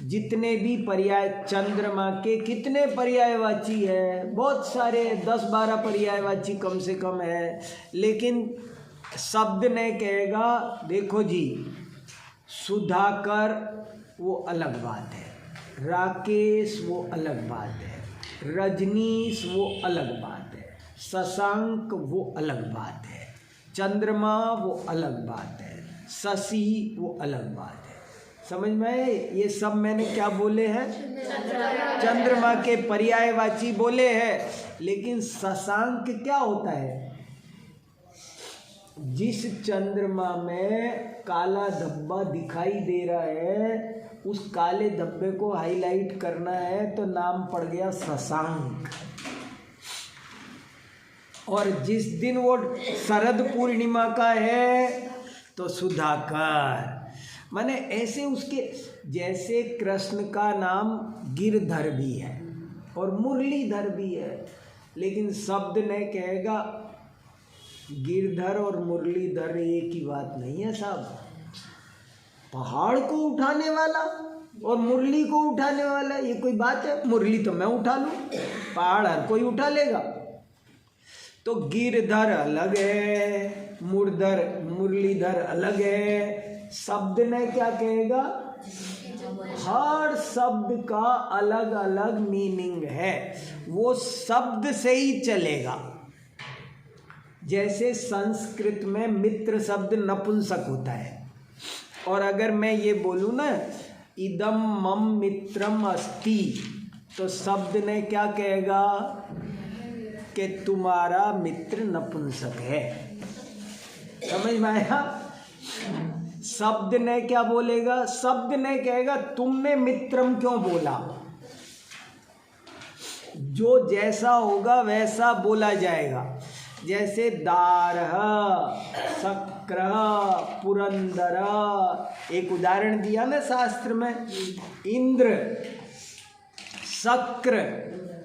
जितने भी पर्याय, चंद्रमा के कितने पर्यायवाची है? बहुत सारे, 10-12 पर्यायवाची कम से कम है। लेकिन शब्द ने कहेगा देखो जी, सुधाकर वो अलग बात है, राकेश वो अलग बात है, रजनीश वो अलग बात है, शशांक वो अलग बात है, चंद्रमा वो अलग बात है, शशि वो अलग बात है। समझ में आए? ये सब मैंने क्या बोले हैं? चंद्रमा के पर्यायवाची बोले हैं। लेकिन शशांक क्या होता है? जिस चंद्रमा में काला धब्बा दिखाई दे रहा है, उस काले धब्बे को हाईलाइट करना है तो नाम पड़ गया शशांक। और जिस दिन वो शरद पूर्णिमा का है तो सुधाकर। माने ऐसे उसके, जैसे कृष्ण का नाम गिरधर भी है और मुरलीधर भी है, लेकिन शब्द ने कहेगा गिरधर और मुरलीधर एक ही बात नहीं है साहब। पहाड़ को उठाने वाला और मुरली को उठाने वाला ये कोई बात है? मुरली तो मैं उठा लूं, पहाड़ हर कोई उठा लेगा। तो गिरधर अलग है, मुरलीधर अलग है। शब्द ने क्या कहेगा? हर शब्द का अलग अलग मीनिंग है, वो शब्द से ही चलेगा। जैसे संस्कृत में मित्र शब्द नपुंसक होता है, और अगर मैं ये बोलूँ ना इदम मम मित्रम अस्ति, तो शब्द ने क्या कहेगा कि तुम्हारा मित्र नपुंसक है। समझ में आया? शब्द ने क्या बोलेगा? शब्द ने कहेगा तुमने मित्रम क्यों बोला। जो जैसा होगा वैसा बोला जाएगा। जैसे दारह, शक्र, पुरंदर, एक उदाहरण दिया ना शास्त्र में, इंद्र, शक्र,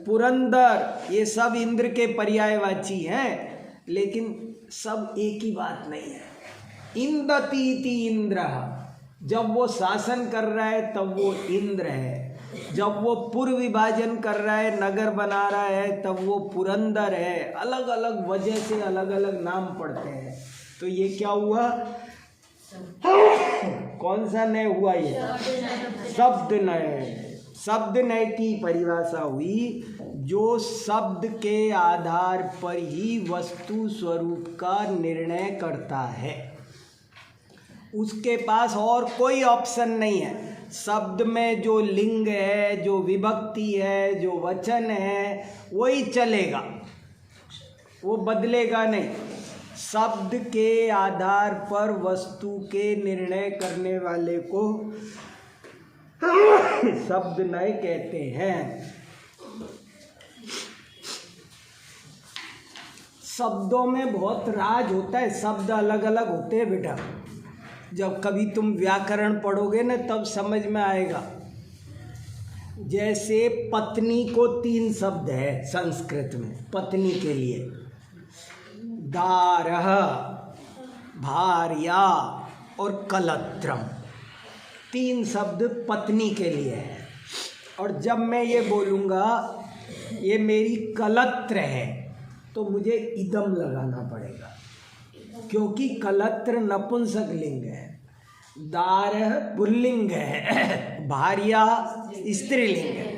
पुरंदर, ये सब इंद्र के पर्यायवाची हैं, लेकिन सब एक ही बात नहीं है। इंदतीति इंद्र, जब वो शासन कर रहा है तब वो इंद्र है, जब वो पूर्व विभाजन कर रहा है, नगर बना रहा है, तब वो पुरंदर है। अलग अलग वजह से अलग अलग नाम पड़ते हैं। तो ये क्या हुआ? कौन सा नय हुआ? ये शब्द नय। शब्द नय की परिभाषा हुई जो शब्द के आधार पर ही वस्तु स्वरूप का निर्णय करता है। उसके पास और कोई ऑप्शन नहीं है। शब्द में जो लिंग है, जो विभक्ति है, जो वचन है, वही चलेगा, वो बदलेगा नहीं। शब्द के आधार पर वस्तु के निर्णय करने वाले को शब्द नय कहते हैं। शब्दों में बहुत राज होता है, शब्द अलग अलग होते हैं बेटा। जब कभी तुम व्याकरण पढ़ोगे ना तब समझ में आएगा। जैसे पत्नी को 3 शब्द है संस्कृत में पत्नी के लिए, दारः, भार्या और कलत्रम, 3 शब्द पत्नी के लिए है। और जब मैं ये बोलूँगा ये मेरी कलत्र है तो मुझे इदम लगाना पड़ेगा, क्योंकि कलत्र नपुंसक लिंग है, दारः पुल्लिंग है, भार्या स्त्रीलिंग है।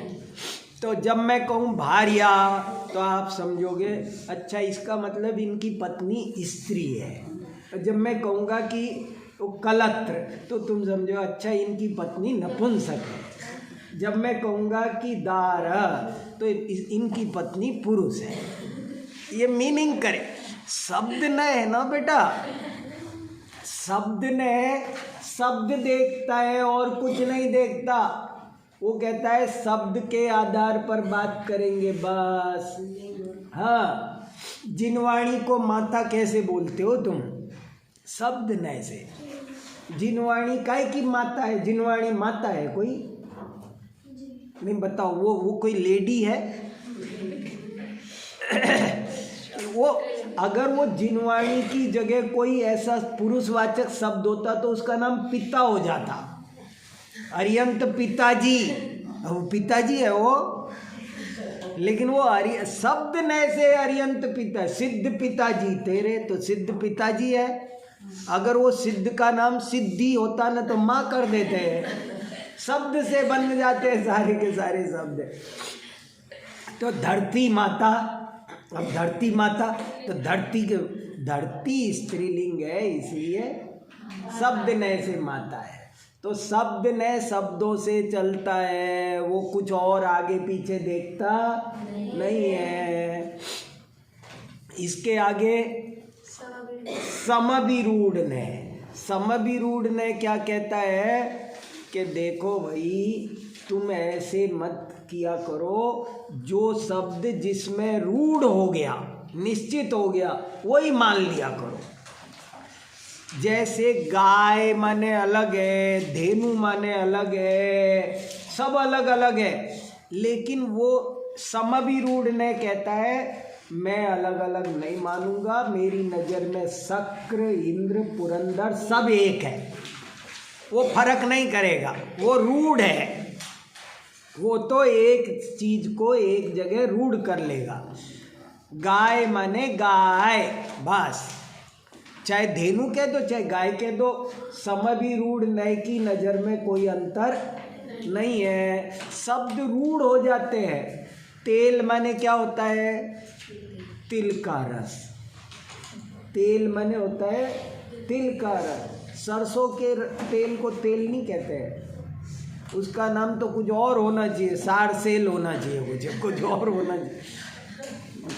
तो जब मैं कहूँ भार्या तो आप समझोगे अच्छा इसका मतलब इनकी पत्नी स्त्री है। और जब मैं कहूँगा कि वो कलत्र तो तुम समझो अच्छा इनकी पत्नी नपुंसक है। जब मैं कहूँगा कि दारः तो इनकी पत्नी पुरुष है। ये मीनिंग करे। शब्द न है ना बेटा, शब्द ने शब्द देखता है और कुछ नहीं देखता। वो कहता है शब्द के आधार पर बात करेंगे बस। हाँ, जिनवाणी को माता कैसे बोलते हो तुम? शब्द न से। जिनवाणी काय की माता है? जिनवाणी माता है कोई? नहीं, बताओ वो कोई लेडी है? वो अगर वो जिनवाणी की जगह कोई ऐसा पुरुषवाचक शब्द होता तो उसका नाम पिता हो जाता। अरियंत पिताजी, वो पिताजी है वो, लेकिन वो शब्द न से अरियंत पिता, सिद्ध पिताजी तेरे, तो सिद्ध पिताजी है। अगर वो सिद्ध का नाम सिद्धि होता ना तो माँ कर देते हैं। शब्द से बन जाते हैं सारे के सारे शब्द। तो धरती माता, अब धरती माता तो धरती स्त्रीलिंग है, इसलिए शब्द न से माता है। तो शब्द न शब्दों से चलता है, वो कुछ और आगे पीछे देखता नहीं है। इसके आगे समविरूढ़ ने, समविरूढ़ ने क्या कहता है कि देखो भाई तुम ऐसे मत किया करो, जो शब्द जिसमें रूढ़ हो गया, निश्चित हो गया, वही मान लिया करो। जैसे गाय माने अलग है, धेनु माने अलग है, सब अलग अलग है, लेकिन वो समभिरूढ़ ने कहता है मैं अलग अलग नहीं मानूंगा, मेरी नज़र में शक्र, इंद्र, पुरंदर सब एक है, वो फर्क नहीं करेगा, वो रूढ़ है, वो तो एक चीज को एक जगह रूढ़ कर लेगा। गाय माने गाय, बस, चाहे धेनु कह दो चाहे गाय कह दो, समभिरूढ़ नय की नज़र में कोई अंतर नहीं है, शब्द रूढ़ हो जाते हैं। तेल माने क्या होता है? तिल का रस, तेल माने होता है तिल का रस। सरसों के तेल को तेल नहीं कहते हैं, उसका नाम तो कुछ और होना चाहिए, सारसेल होना चाहिए, कुछ और होना चाहिए।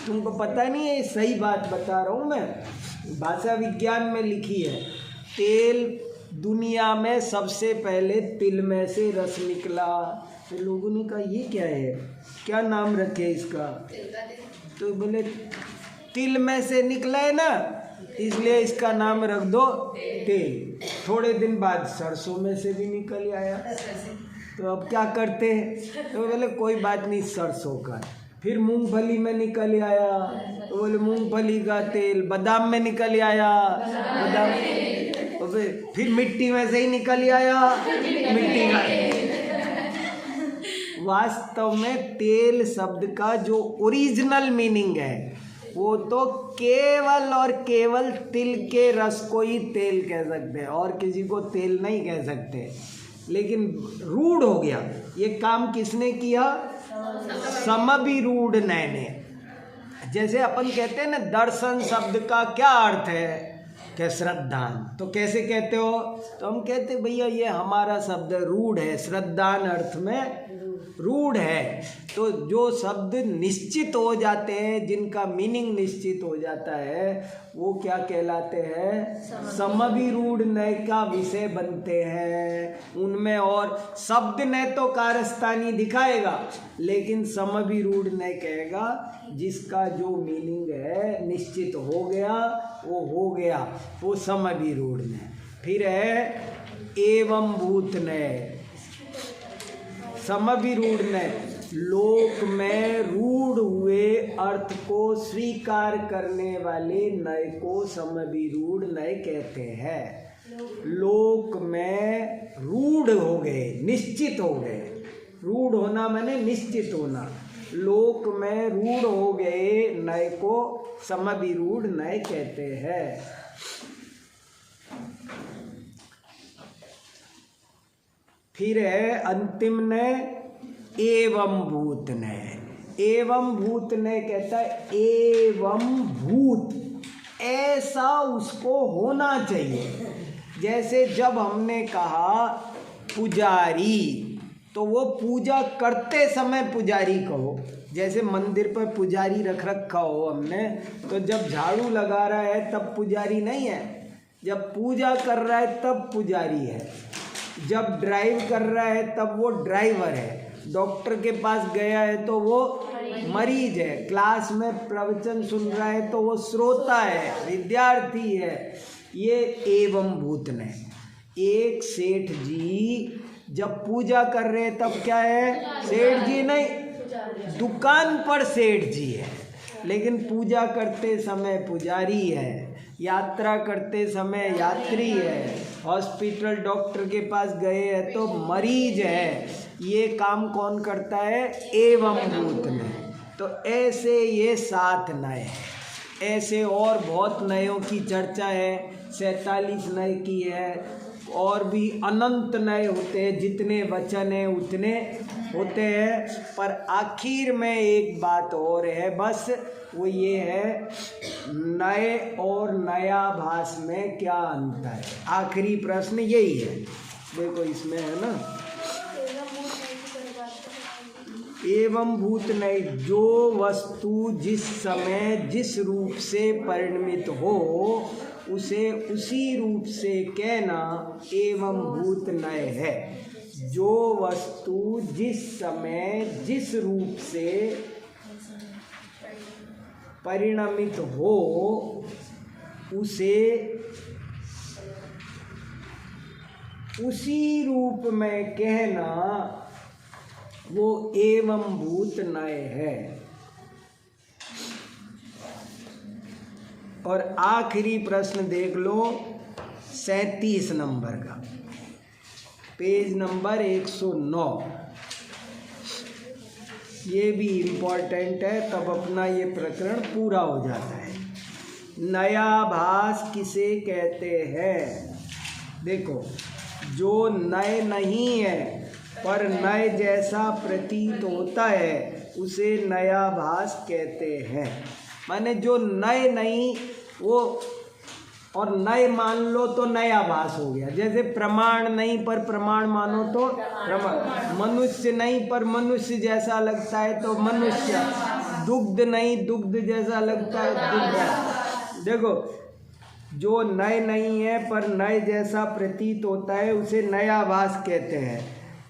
तुमको पता नहीं है, सही बात बता रहा हूँ मैं, भाषा विज्ञान में लिखी है। तेल दुनिया में सबसे पहले तिल में से रस निकला, तो लोगों ने कहा ये क्या है, क्या नाम रखे इसका? तो बोले तिल में से निकला है ना, इसलिए इसका नाम रख दो तेल। थोड़े दिन बाद सरसों में से भी निकल आया, तो अब क्या करते हैं? तो बोले कोई बात नहीं, सरसों का। फिर मूंगफली में निकल आया, तो बोले मूंगफली का तेल। बादाम में निकल आया, बादाम। तो फिर मिट्टी में से ही निकल आया, मिट्टी का। वास्तव में तेल शब्द का जो ओरिजिनल मीनिंग है वो तो केवल और केवल तिल के रस को ही तेल कह सकते हैं, और किसी को तेल नहीं कह सकते। लेकिन रूढ़ हो गया, ये काम किसने किया? समभिरूढ़ ने। जैसे अपन कहते हैं ना, दर्शन शब्द का क्या अर्थ है? क्या श्रद्धान। तो कैसे कहते हो? तो हम कहते भैया ये हमारा शब्द रूढ़ है, श्रद्धान अर्थ में रूढ़ है। तो जो शब्द निश्चित हो जाते हैं, जिनका मीनिंग निश्चित हो जाता है, वो क्या कहलाते हैं? समभिरूढ़ नय का विषय बनते हैं। उनमें और शब्द नय तो कारस्तानी दिखाएगा, लेकिन समभिरूढ़ नय कहेगा जिसका जो मीनिंग है निश्चित हो गया, वो हो गया, वो समभिरूढ़ नय। फिर है एवं भूत नय। समभिरूढ़ नय लोक में रूढ़ हुए अर्थ को स्वीकार करने वाले नय को समभिरूढ़ नय कहते हैं। लोक में रूढ़ हो गए, निश्चित हो गए। रूढ़ होना माने निश्चित होना। लोक में रूढ़ हो गए नय को समभिरूढ़ नय कहते हैं। फिर है अंतिम नय एवं भूत नय। एवं भूत नय कहता है एवं भूत, ऐसा उसको होना चाहिए। जैसे जब हमने कहा पुजारी, तो वो पूजा करते समय पुजारी कहो। जैसे मंदिर पर पुजारी रख रखा हो हमने, तो जब झाड़ू लगा रहा है तब पुजारी नहीं है, जब पूजा कर रहा है तब पुजारी है। जब ड्राइव कर रहा है तब वो ड्राइवर है। डॉक्टर के पास गया है तो वो मरीज है। क्लास में प्रवचन सुन रहा है तो वो श्रोता है, विद्यार्थी है। ये एवं भूत ने। एक सेठ जी जब पूजा कर रहे हैं तब क्या है? सेठ जी नहीं, दुकान पर सेठ जी है, लेकिन पूजा करते समय पुजारी है, यात्रा करते समय यात्री है, हॉस्पिटल डॉक्टर के पास गए हैं तो मरीज है। ये काम कौन करता है? एवं भूत ने। तो ऐसे ये 7 नय हैं। ऐसे और बहुत नयों की चर्चा है, 47 नय की है, और भी अनंत नय होते हैं। जितने वचन हैं उतने होते हैं। पर आखिर में एक बात और है, बस वो ये है, नए और नया भाष में क्या अंतर है? आखिरी प्रश्न यही है। देखो इसमें है ना, एवं भूत नय, जो वस्तु जिस समय जिस रूप से परिणमित हो उसे उसी रूप से कहना एवं भूत नय है। जो वस्तु जिस समय जिस रूप से परिणमित हो उसे उसी रूप में कहना वो एवं भूत नय है। और आखिरी प्रश्न देख लो 37 नंबर का, पेज नंबर 109। ये भी इम्पोर्टेंट है, तब अपना ये प्रकरण पूरा हो जाता है। नयाभास किसे कहते हैं? देखो, जो नए नहीं है पर नए जैसा प्रतीत होता है उसे नयाभास कहते हैं। माने जो नए नहीं वो, और नए मान लो तो नयाभास हो गया। जैसे प्रमाण नहीं पर प्रमाण मानो तो प्रमाण, मनुष्य नहीं पर मनुष्य जैसा लगता है तो मनुष्य, दुग्ध नहीं दुग्ध जैसा लगता है दुग्ध। देखो, जो नए नहीं है पर नए जैसा प्रतीत होता है उसे नयाभास कहते हैं।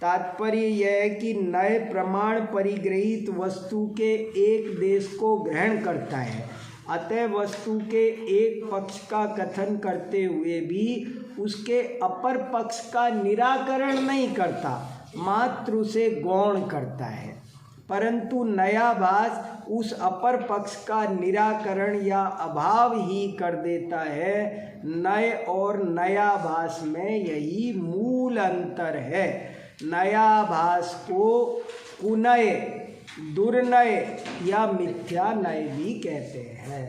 तात्पर्य यह है कि नए प्रमाण परिग्रहित वस्तु के एक देश को ग्रहण करता है, अतः वस्तु के एक पक्ष का कथन करते हुए भी उसके अपर पक्ष का निराकरण नहीं करता, मात्र उसे गौण करता है। परंतु नयाभास उस अपर पक्ष का निराकरण या अभाव ही कर देता है। नए और नयाभास में यही मूल अंतर है। नयाभास को कुनय, दुर्नय या मिथ्या नय भी कहते हैं।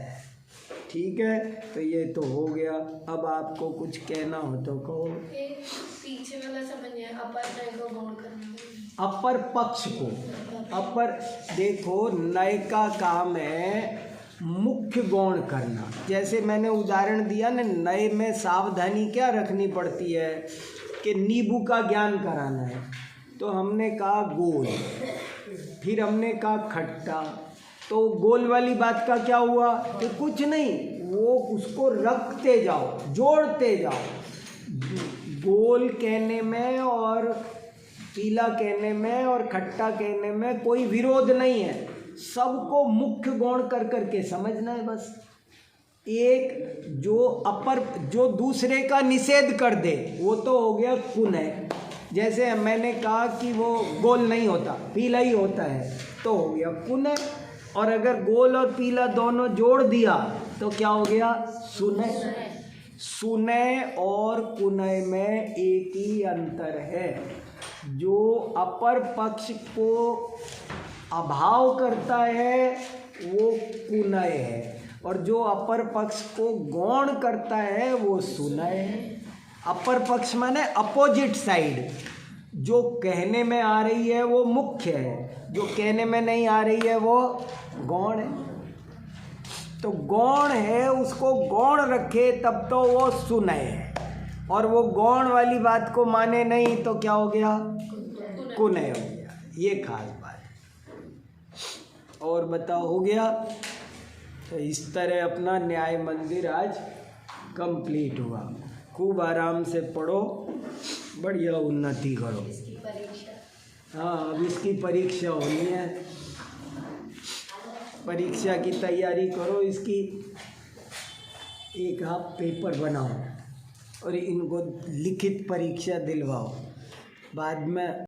ठीक है, तो ये तो हो गया। अब आपको कुछ कहना हो तो कहो। पीछे वाला समझ गया, अपर नय को गौण करना, अपर पक्ष को, अपर देखो, नय का काम है मुख्य गौण करना। जैसे मैंने उदाहरण दिया ना, नए में सावधानी क्या रखनी पड़ती है कि नींबू का ज्ञान कराना है, तो हमने कहा गोल, फिर हमने कहा खट्टा। तो गोल वाली बात का क्या हुआ कि कुछ नहीं, वो उसको रखते जाओ, जोड़ते जाओ। गोल कहने में और पीला कहने में और खट्टा कहने में कोई विरोध नहीं है, सबको मुख्य गौण कर करके समझना है बस। एक जो अपर, जो दूसरे का निषेध कर दे वो तो हो गया कुनय। जैसे मैंने कहा कि वो गोल नहीं होता, पीला ही होता है, तो हो गया कुनय। और अगर गोल और पीला दोनों जोड़ दिया तो क्या हो गया? सुनय। सुनय और कुनय में एक ही अंतर है, जो अपर पक्ष को अभाव करता है वो कुनय है, और जो अपर पक्ष को गौण करता है वो सुनय है। अपर पक्ष माने अपोजिट साइड, जो कहने में आ रही है वो मुख्य है, जो कहने में नहीं आ रही है वो गौण है। तो गौण है, उसको गौण रखे तब तो वो सुनय है, और वो गौण वाली बात को माने नहीं तो क्या हो गया? कुनय हो गया। ये खास बात है। और बताओ, हो गया? तो इस तरह अपना न्याय मंदिर आज कंप्लीट हुआ। खूब आराम से पढ़ो, बढ़िया उन्नति करो। हाँ, अब इसकी परीक्षा होनी है, परीक्षा की तैयारी करो। इसकी एक आप पेपर बनाओ और इनको लिखित परीक्षा दिलवाओ, बाद में